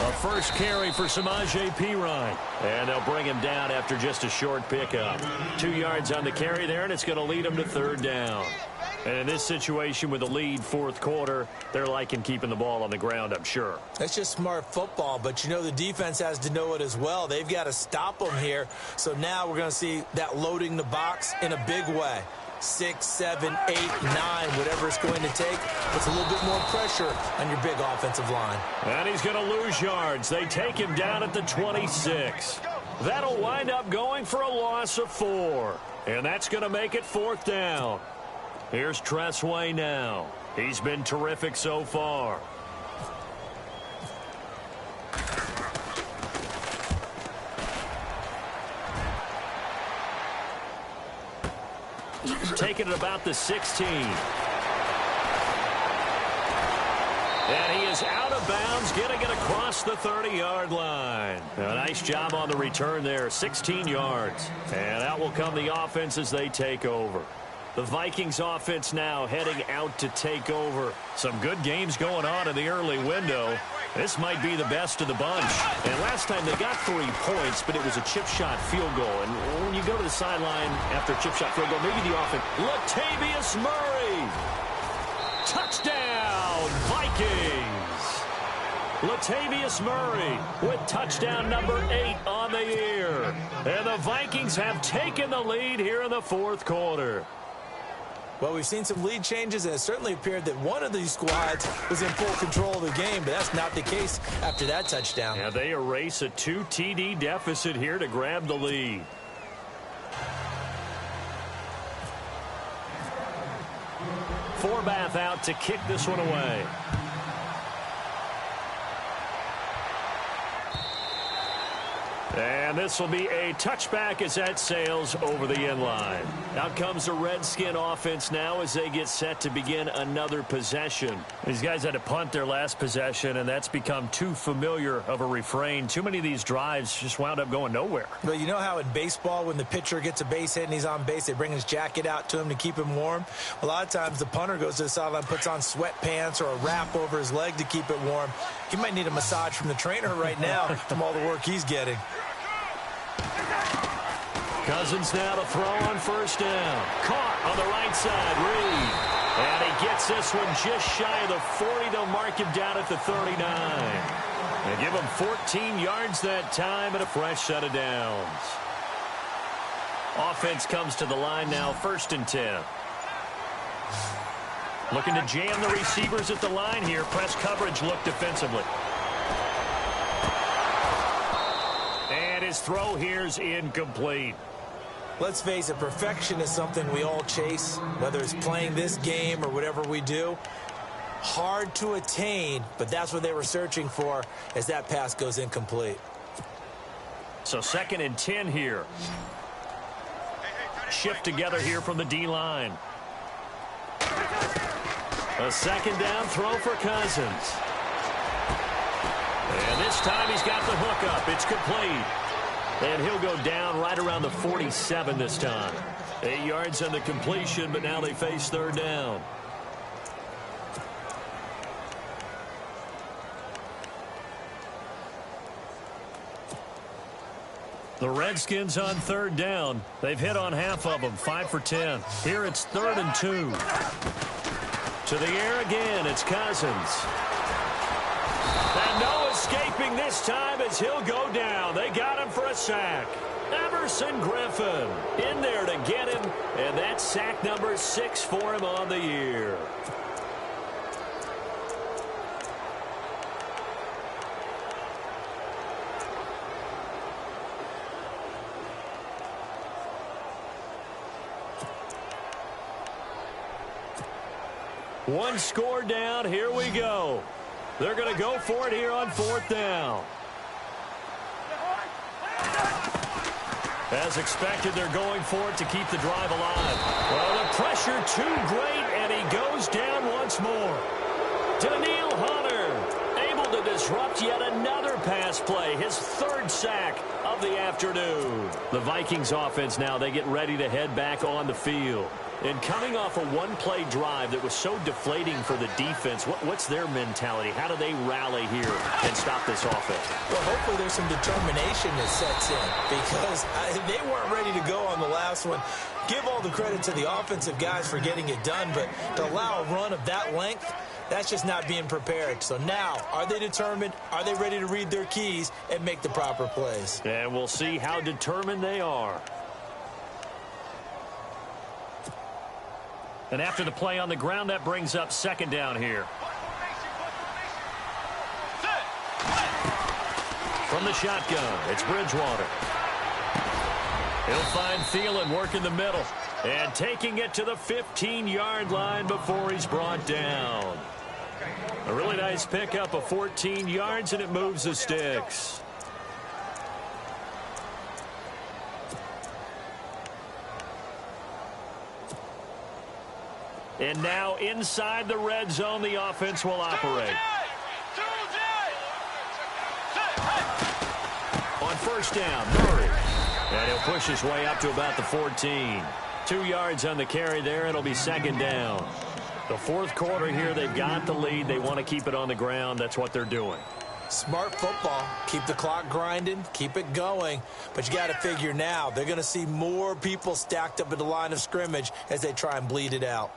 A first carry for Samaje Perine. And they'll bring him down after just a short pickup. 2 yards on the carry there, and it's going to lead him to 3rd down. And in this situation with the lead 4th quarter, they're liking keeping the ball on the ground, I'm sure.
That's just smart football, but you know the defense has to know it as well. They've got to stop them here. So now we're going to see that loading the box in a big way. 6, 7, 8, 9, whatever it's going to take, puts a little bit more pressure on your big offensive line.
And he's going to lose yards. They take him down at the 26. That'll wind up going for a loss of 4. And that's going to make it 4th down. Here's Tressway now. He's been terrific so far. Taking it about the 16. And he is out of bounds, getting it across the 30-yard line. A nice job on the return there, 16 yards. And out will come the offense as they take over. The Vikings offense now heading out to take over. Some good games going on in the early window. This might be the best of the bunch. And last time they got 3 points, but it was a chip shot field goal. And when you go to the sideline after a chip shot field goal, maybe the offense. Latavius Murray. Touchdown, Vikings. Vikings. Latavius Murray with touchdown number 8 on the year. And the Vikings have taken the lead here in the fourth quarter.
Well, we've seen some lead changes, and it certainly appeared that one of these squads was in full control of the game, but that's not the case after that touchdown.
Yeah, they erase a 2 TD deficit here to grab the lead. Forbath out to kick this one away. And this will be a touchback as that sails over the end line. Out comes the Redskin offense now as they get set to begin another possession. These guys had to punt their last possession, and that's become too familiar of a refrain. Too many of these drives just wound up going nowhere.
Well, you know how in baseball when the pitcher gets a base hit and he's on base, they bring his jacket out to him to keep him warm? A lot of times the punter goes to the sideline, puts on sweatpants or a wrap over his leg to keep it warm. He might need a massage from the trainer right now from all the work he's getting.
Cousins now to throw on first down. Caught on the right side, Reed. And he gets this one just shy of the 40. They'll mark him down at the 39. They give him 14 yards that time and a fresh set of downs. Offense comes to the line now, 1st and 10. Looking to jam the receivers at the line here. Press coverage look defensively. And his throw here is incomplete.
Let's face it, perfection is something we all chase, whether it's playing this game or whatever we do. Hard to attain, but that's what they were searching for as that pass goes incomplete.
So 2nd and 10 here. Shift together here from the D-line. A 2nd down throw for Cousins. And this time he's got the hook up. It's complete. And he'll go down right around the 47 this time. 8 yards on the completion, but now they face 3rd down. The Redskins on 3rd down. They've hit on half of them, 5 for 10. Here it's 3rd and 2. To the air again, it's Cousins. And no escaping this time as he'll go down. They got him for a sack. Everson Griffin in there to get him, and that's sack number 6 for him on the year. One score down. Here we go. They're going to go for it here on 4th down. As expected, they're going for it to keep the drive alive. Well, the pressure too great, and he goes down once more. Daniil Hunter able to disrupt yet another pass play, his 3rd sack of the afternoon. The Vikings offense now, they get ready to head back on the field. And coming off a one-play drive that was so deflating for the defense, what's their mentality? How do they rally here and stop this offense?
Well, hopefully there's some determination that sets in because they weren't ready to go on the last one. Give all the credit to the offensive guys for getting it done, but to allow a run of that length, that's just not being prepared. So now, are they determined? Are they ready to read their keys and make the proper plays?
And we'll see how determined they are. And after the play on the ground, that brings up 2nd down here. From the shotgun, it's Bridgewater. He'll find Thielen working the middle. And taking it to the 15-yard line before he's brought down. A really nice pickup of 14 yards, and it moves the sticks. And now inside the red zone, the offense will operate. On 1st down, Murray. And he'll push his way up to about the 14. 2 yards on the carry there. It'll be 2nd down. The 4th quarter here, they've got the lead. They want to keep it on the ground. That's what they're doing.
Smart football. Keep the clock grinding. Keep it going. But you got to figure now, they're going to see more people stacked up at the line of scrimmage as they try and bleed it out.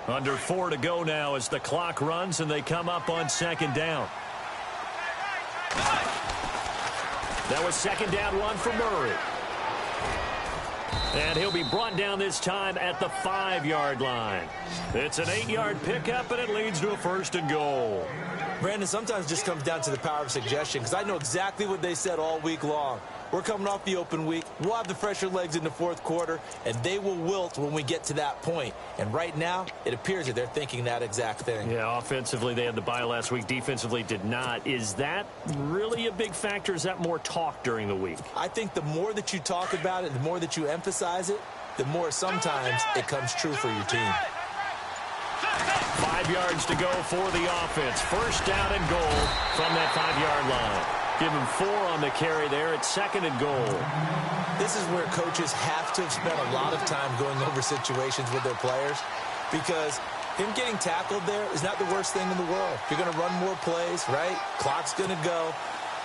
Under 4 to go now as the clock runs and they come up on second down. That was second down 1 for Murray. And he'll be brought down this time at the 5-yard line. It's an 8-yard pickup, and it leads to a 1st and goal.
Brandon, sometimes it just comes down to the power of suggestion, because I know exactly what they said all week long. We're coming off the open week. We'll have the fresher legs in the fourth quarter, and they will wilt when we get to that point. And right now, it appears that they're thinking that exact thing.
Yeah, offensively, they had the bye last week. Defensively, did not. Is that really a big factor? Is that more talk during the week?
I think the more that you talk about it, the more that you emphasize it, the more sometimes it comes true for your team.
5 yards to go for the offense. 1st down and goal from that 5-yard line. Give him 4 on the carry there. It's 2nd and goal.
This is where coaches have to have spent a lot of time going over situations with their players, because him getting tackled there is not the worst thing in the world. You're going to run more plays, right? Clock's going to go.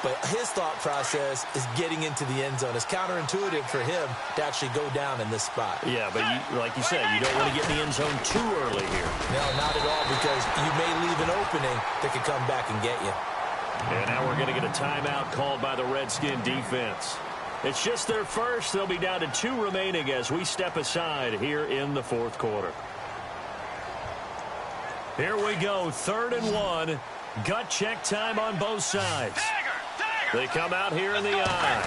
But his thought process is getting into the end zone. It's counterintuitive for him to actually go down in this spot.
Yeah, but like you said, you don't want to get in the end zone too early here.
No, not at all, because you may leave an opening that could come back and get you.
And now we're going to get a timeout called by the Redskin defense. It's just their first. They'll be down to 2 remaining as we step aside here in the 4th quarter. Here we go, 3rd and 1. Gut check time on both sides. They come out here in the I.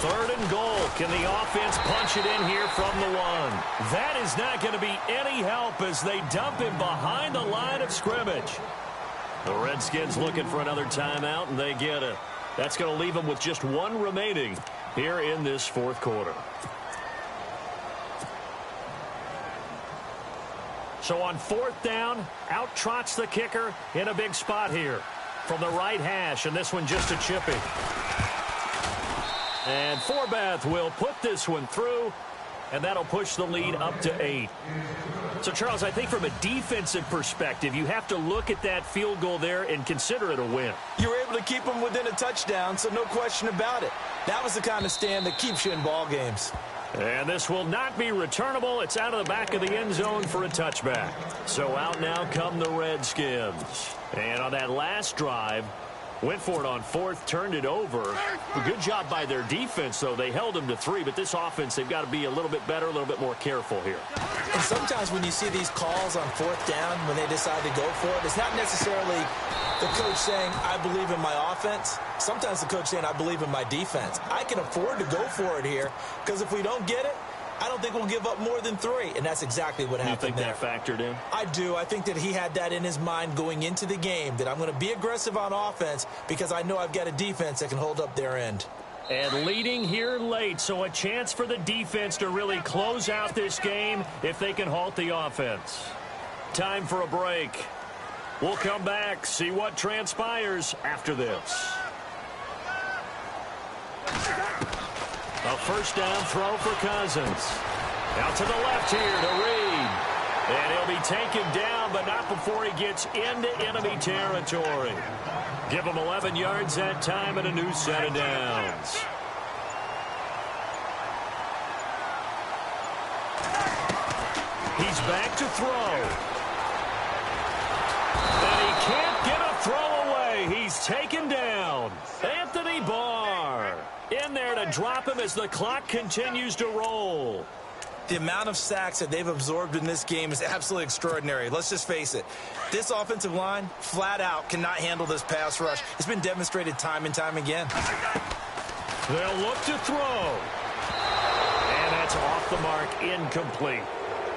3rd and goal. Can the offense punch it in here from the 1? That is not going to be any help as they dump him behind the line of scrimmage. The Redskins looking for another timeout, and they get it. That's going to leave them with just 1 remaining here in this 4th quarter. So on 4th down, out trots the kicker in a big spot here from the right hash, and this one just a chipping. And Forbath will put this one through, and that'll push the lead up to 8. So, Charles, I think from a defensive perspective, you have to look at that field goal there and consider it a win.
You were able to keep them within a touchdown, so no question about it. That was the kind of stand that keeps you in ball games.
And this will not be returnable. It's out of the back of the end zone for a touchback. So out now come the Redskins. And on that last drive, went for it on 4th, turned it over. A good job by their defense, though. They held them to 3, but this offense, they've got to be a little bit better, a little bit more careful here.
And sometimes when you see these calls on 4th down, when they decide to go for it, it's not necessarily the coach saying, I believe in my offense. Sometimes the coach saying, I believe in my defense. I can afford to go for it here, because if we don't get it, I don't think we'll give up more than 3, and that's exactly what happened there.
You think that factored in?
I do. I think that he had that in his mind going into the game, that I'm going to be aggressive on offense because I know I've got a defense that can hold up their end.
And leading here late, so a chance for the defense to really close out this game if they can halt the offense. Time for a break. We'll come back, see what transpires after this. A 1st down throw for Cousins. Out to the left here to Reed. And he'll be taken down, but not before he gets into enemy territory. Give him 11 yards that time and a new set of downs. He's back to throw. And he can't get a throw away. He's taken down. Anthony Barr in there to drop him as the clock continues to roll.
The amount of sacks that they've absorbed in this game is absolutely extraordinary. Let's just face it. This offensive line, flat out, cannot handle this pass rush. It's been demonstrated time and time again.
They'll look to throw. And that's off the mark, incomplete.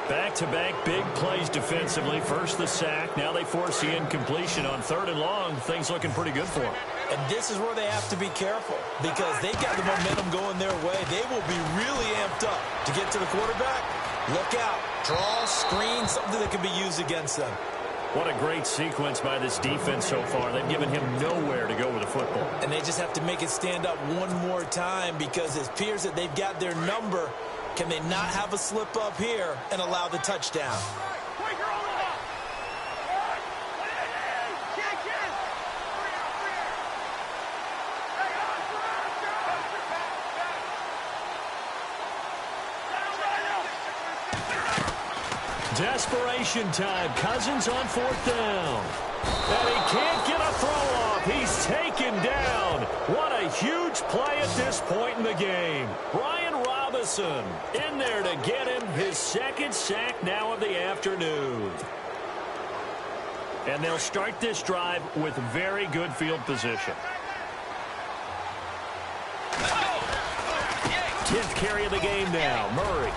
Back-to-back big plays defensively. First the sack. Now they force the incompletion on 3rd and long. Things looking pretty good for them.
And this is where they have to be careful, because they've got the momentum going their way. They will be really amped up to get to the quarterback. Look out. Draw, screen, something that can be used against them.
What a great sequence by this defense so far. They've given him nowhere to go with the football.
And they just have to make it stand up one more time, because it appears that they've got their number. Can they not have a slip up here and allow the touchdown?
Desperation time. Cousins on 4th down. And he can't get a throw off. He's taken down. What a huge play at this point in the game. Brian Robinson in there to get him his 2nd sack now of the afternoon. And they'll start this drive with very good field position. 10th carry of the game now. Murray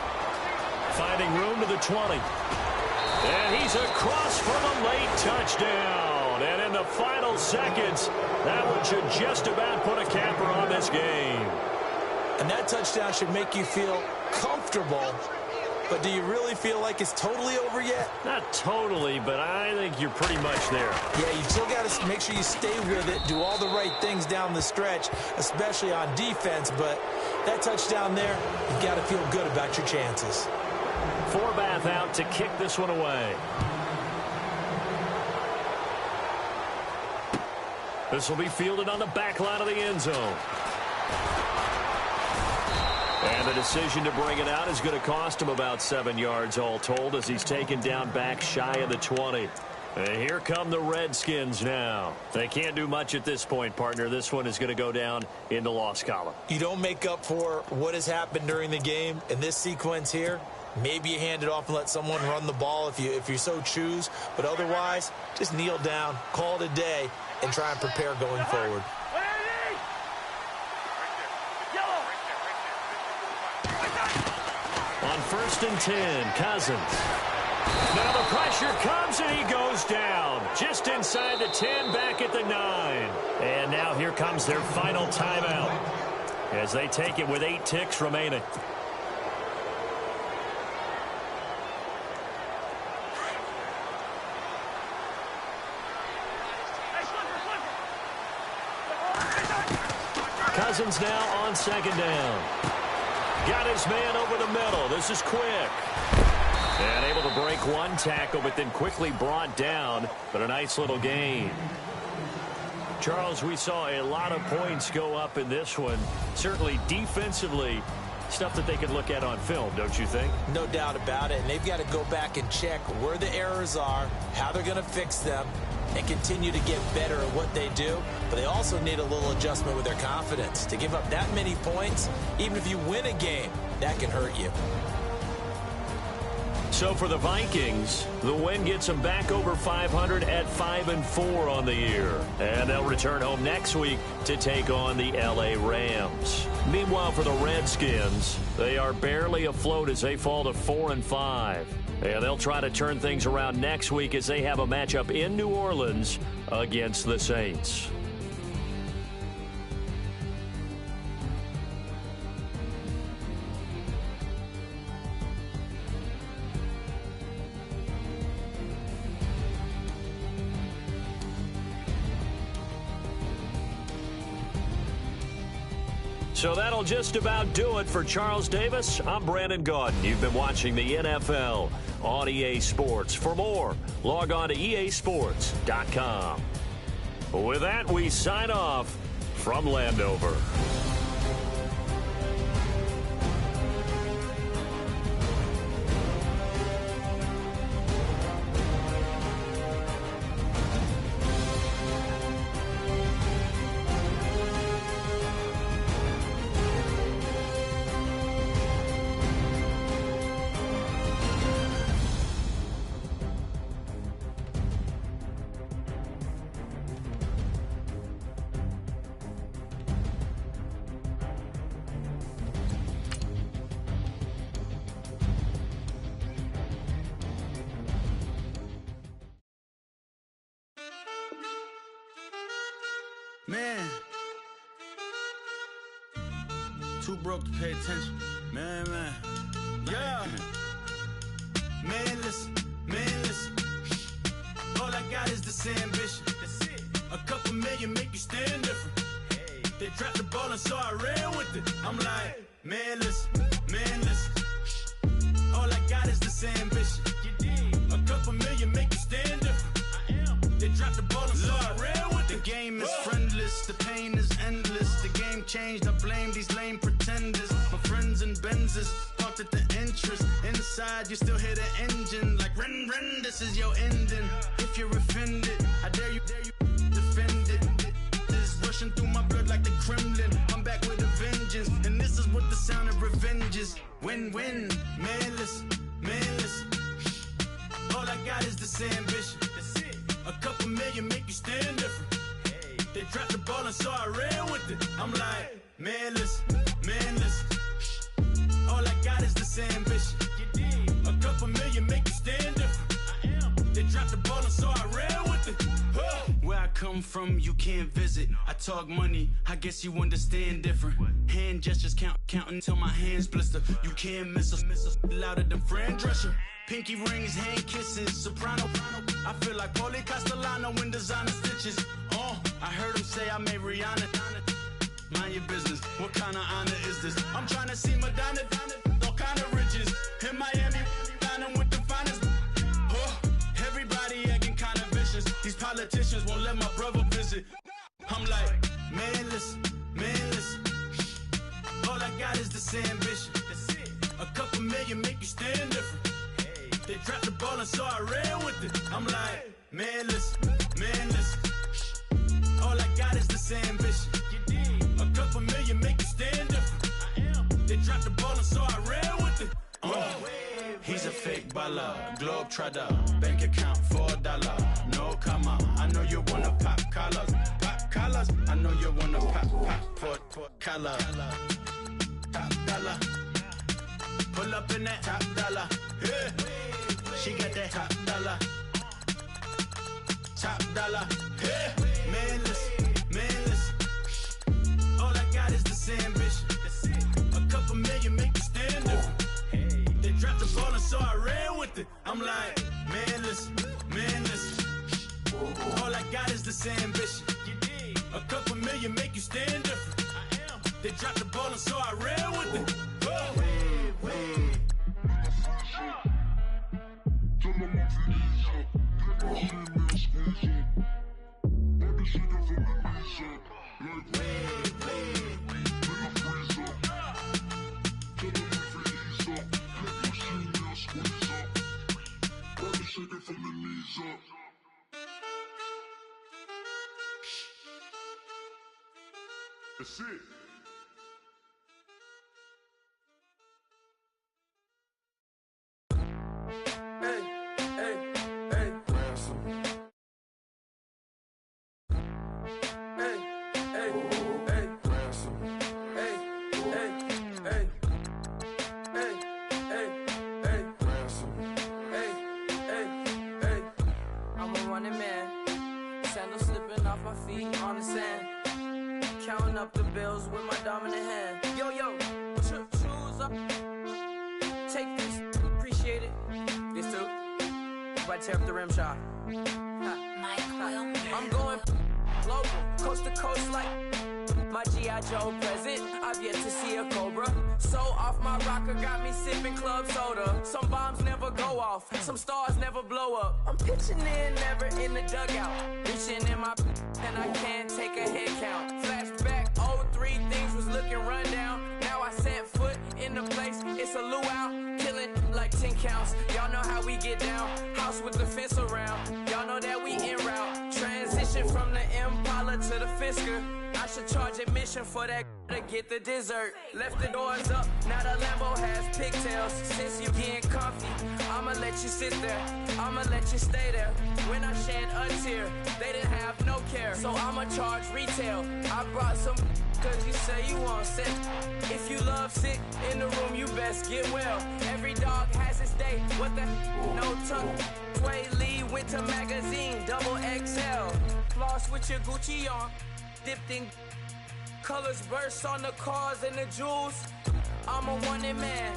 finding room to the 20. And he's across for the late touchdown. And in the final seconds, that one should just about put a capper on this game.
And that touchdown should make you feel comfortable. But do you really feel like it's totally over yet?
Not totally, but I think you're pretty much there.
Yeah, you still got to make sure you stay with it, do all the right things down the stretch, especially on defense. But that touchdown there, you've got to feel good about your chances.
Forbath out to kick this one away. This will be fielded on the back line of the end zone. And the decision to bring it out is going to cost him about 7 yards all told as he's taken down back shy of the 20. And here come the Redskins now. They can't do much at this point, partner. This one is going to go down in the loss column.
You don't make up for what has happened during the game in this sequence here. Maybe you hand it off and let someone run the ball if you so choose. But otherwise, just kneel down, call it a day, and try and prepare going forward.
On 1st and 10, Cousins. Now the pressure comes and he goes down. Just inside the 10, back at the 9. And now here comes their final timeout as they take it with 8 ticks remaining. Cousins now on 2nd down. Got his man over the middle. This is quick. And able to break one tackle, but then quickly brought down. But a nice little gain. Charles, we saw a lot of points go up in this one. Certainly defensively, stuff that they could look at on film, don't you think?
No doubt about it. And they've got to go back and check where the errors are, how they're going to fix them, and continue to get better at what they do. But they also need a little adjustment with their confidence. To give up that many points, even if you win a game, that can hurt you.
So for the Vikings, the win gets them back over 500 at 5-4 on the year. And they'll return home next week to take on the LA Rams. Meanwhile, for the Redskins, they are barely afloat as they fall to 4-5. And they'll try to turn things around next week as they have a matchup in New Orleans against the Saints. So that'll just about do it for Charles Davis. I'm Brandon Gaudin. You've been watching the NFL on EA Sports. For more, log on to easports.com. With that, we sign off from Landover.
Man, too broke to pay attention. Man. Yeah. Man, listen. All I got is this ambition. That's it. A couple million make you stand different. Hey. They dropped the ball and so I ran with it. I'm like, man, listen. All I got is this ambition. You did. A couple million make you stand different. I am. They dropped the ball and so I ran with it. The game is friendless, the pain is endless. The game changed, I blame these lame pretenders. My friends and Benzes talk stopped at the entrance. Inside, you still hear the engine. Like, ren, this is your ending. If you're offended, I dare you defend it. This rushing through my blood like the Kremlin. I'm back with a vengeance. And this is what the sound of revenge is. Win-win, manless. All I got is this ambition. A couple million make you stand different. They dropped the ball and so I ran with it. I'm like, manless. All I got is this ambition. A couple million make you stand different. They dropped the ball and so I ran with it. Where I come from, you can't visit. I talk money, I guess you understand different. Hand gestures counting till my hands blister. You can't miss us louder than Fran Drescher. Pinky rings, hand kisses, soprano. I feel like Paulie Castellano in designer stitches. I heard him say I made Rihanna. Mind your business, what kind of honor is this? I'm trying to see Madonna, all kind of riches. In Miami, dining with the finest. Everybody acting kind of vicious. These politicians won't let my brother visit. I'm like, manless. All I got is this ambition. A couple million make you stand different. They dropped the ball and so I ran with it. I'm like, manless. All I got is this ambition. A couple million make you stand different. They dropped the ball and so I ran with it. He's a fake baller, globe trotter, bank account $4, no comma. I know you wanna pop collars. I know you wanna pop collar. Top dollar, pull up in that top dollar. Yeah. She got that top dollar. Yeah. Manless. All I got is this ambition. A couple million make you stand different. They dropped the ball and so I ran with it. I'm like, manless. All I got is this ambition. A couple million make you stand different. They dropped the ball and so I ran with it.
That's it.
I'm a running man, sandals slipping off my feet on the sand. Counting up the bills with my dominant hand. Yo, choose up. Take this, appreciate it. This too. If I tear up the rim shot. I'm going global, coast to coast like my G.I. Joe present. I've yet to see a Cobra. So off my rocker got me sipping club soda. Some bombs never go off, some stars never blow up. I'm pitching in, never in the dugout. Reaching in my and I can't take a head count. Flashback, 03, things was looking rundown. Now I set foot in the place, it's a luau. Killing like 10 counts, y'all know how we get down. House with the fence around, y'all know that we en route. Transition from the Impala to the Fisker. I should charge admission for that to get the dessert. Left the doors up, now the Lambo has pigtails. Since you getting comfy, I'ma let you sit there, I'ma let you stay there. When I shed a tear, they didn't have no care, so I'ma charge retail. I brought some cause you say you want sick. If you love sick in the room, you best get well. Every dog has its day, what the no tongue. Sway Lee, Winter Magazine, double XL. Floss with your Gucci on, dipped in colors burst on the cars and the jewels. I'm a wanted man,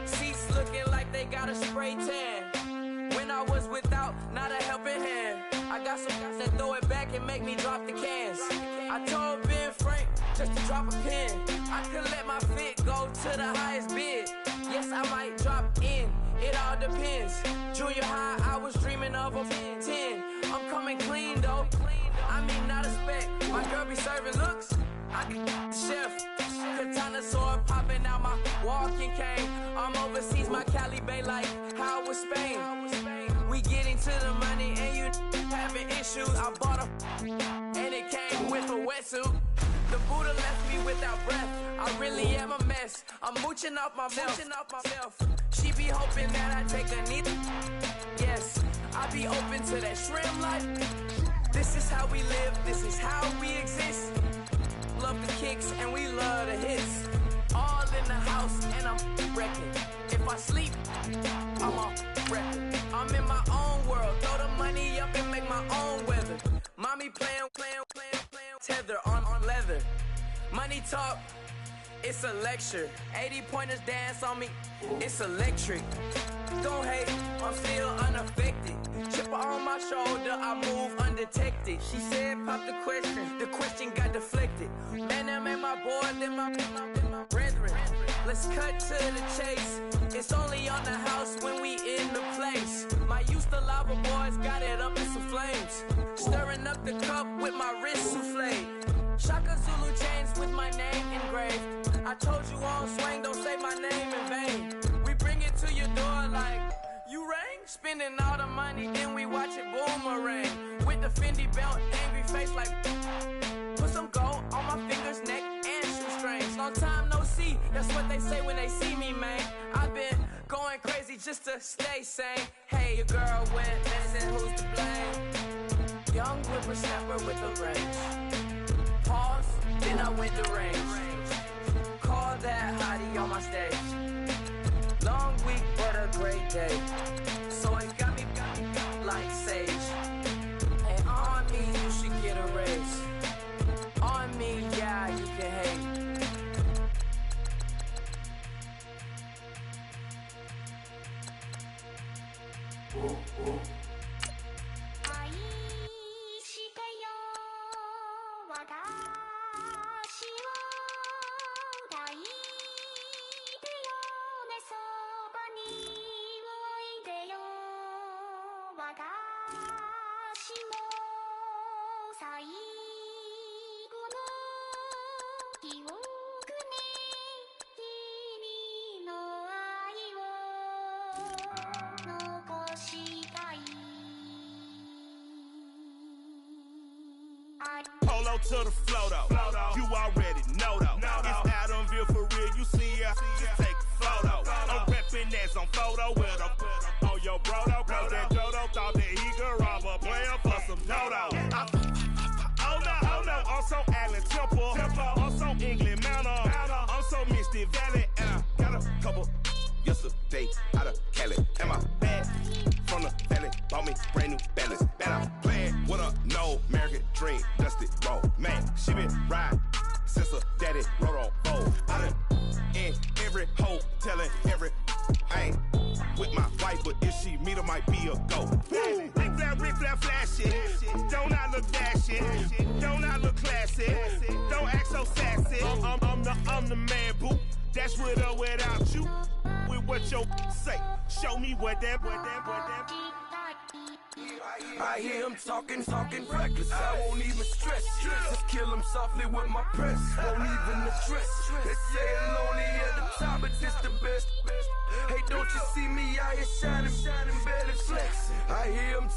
seats looking like they got a spray tan. When I was without, not a helping hand. I got some guys that throw it back and make me drop the cans. I told Ben Frank just to drop a pin. I could let my fit go to the highest bid. Yes, I might drop in, it all depends. Junior high, I was dreaming of a 10. I'm coming clean though, I mean not a spec. My girl be serving looks, I can chef. Katana sword popping out my walking cane. I'm my Cali Bay like how it was Spain. We getting to the money and you having issues. I bought a and it came with a wetsuit. The Buddha left me without breath. I really am a mess. I'm mooching off my mouth. She be hoping that I take a knee. Yes, I be open to that shrimp life. This is how we live. This is how we exist. Love the kicks and we love the hits. All in the house and I'm wrecking. If I sleep, I'm on record. I'm in my own world. Throw the money up and make my own weather. Mommy playing tether on leather. Money talk, it's a lecture. 80 pointers dance on me, it's electric. Don't hate, I'm still unaffected. Chipper on my shoulder, I move undetected. She said pop the question got deflected. Man, that made my boy, then my brethren. Let's cut to the chase. It's only on the house when we in the place. My used to lava boys got it up in some flames. Stirring up the cup with my wrist souffle. Shaka Zulu chains with my name engraved. I told you on swing, don't say my name in vain. We bring it to your door like, you rang? Spending all the money, then we watch it boomerang. With the Fendi belt, angry face like, put some gold on my fingers, neck, and shoestrings. Long time no see, that's what they say when they see me, man. I've been going crazy just to stay sane. Hey, your girl went missing, who's to blame? Young whippersnapper with a range. Pause, then I went to range. Call that hottie on my stage. Long week, but a great day. So it got me like sage. And on me, you should get a raise. On me, yeah, you can hate.
Polo to the flow though, you already know though. It's Adamville for real, you see ya, just take a photo. I'm reppin' as on photo with a on your bro though, cause that Jodo thought that he could rob a player for some dodo. Oh no, also Allen Temple, also England Mountain, also Misty Valley, and I got a couple yesterday out of Cali. And my bag from the valley bought me brand new balance. And I'm playing with a no American dream, dusted roll. Man, she been riding since her daddy rode on bold. I done in every hole, telling every I ain't with my wife, but if she meet her, might be a go. Rick Flair flashing. Don't I look dashing? Don't I look classy? Don't act so sassy. I'm the man, boo. That's with or without you. With what your say. Show me what that.
I hear him talking reckless. I won't even stress. Just kill him softly with my press. Won't even address. They say I'm lonely at the top, but this the best. Hey, don't you see me out here shining, barely flexing. I hear him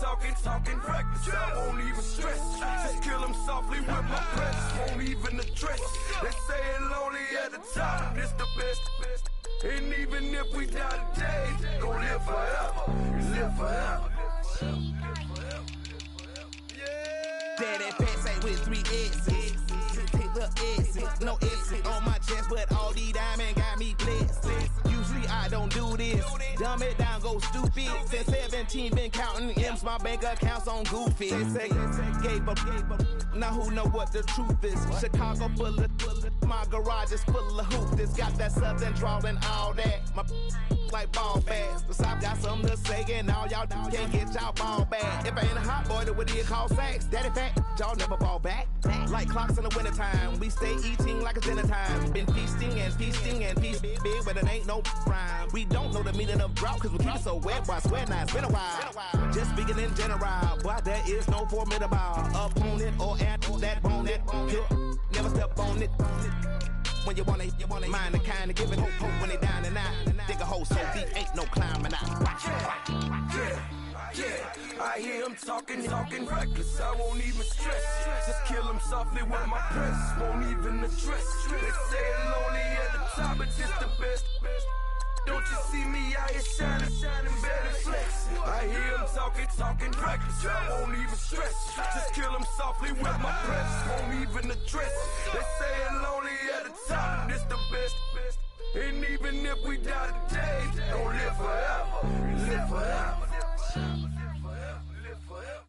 talking reckless. I won't even stress. Just kill him softly with my press. Won't even address. They say I'm lonely at the top, this the best. And even if we die today, gon' live forever. Live forever.
Daddy pants ain't with 3 S's. The S's, no S's on my chest, but all these diamonds got me blessed. Usually I don't do this. Dumb it down, go stupid. Since 17, been counting M's, my bank account's on Goofy. They say, gave up. Now who know what the truth is? Chicago full of, my garage is full of hoops. It's got that southern drawl and all that. My like ball fast. The South got something to say, and all y'all can't get y'all ball back. If I ain't a hot boy, then what do you call sex? Daddy fat, y'all never fall back. Like clocks in the wintertime, we stay eating like it's dinner time. Been feasting and feasting big, but it ain't no rhyme. We don't know the meaning of drought, cause we keep it so wet, boy, I swear now it's been a while. Just speaking in general, boy, there is no formidable opponent or at that bone that kill. Never step on it. when you wanna mind the kind of giving hope when they down and out. Dig a hole so deep, ain't no climbing out.
Yeah, I hear him talking reckless. I won't even stress. Just kill him softly with my press. Won't even address. They say it lonely at the top, but it's the best. Don't you see me out here shining better flex? I hear him talking reckless. I won't even stress. Just kill him softly with my press. Won't even address. They say it lonely at the top, but it's the best. And even if we die today, don't live forever. Live forever. Live forever.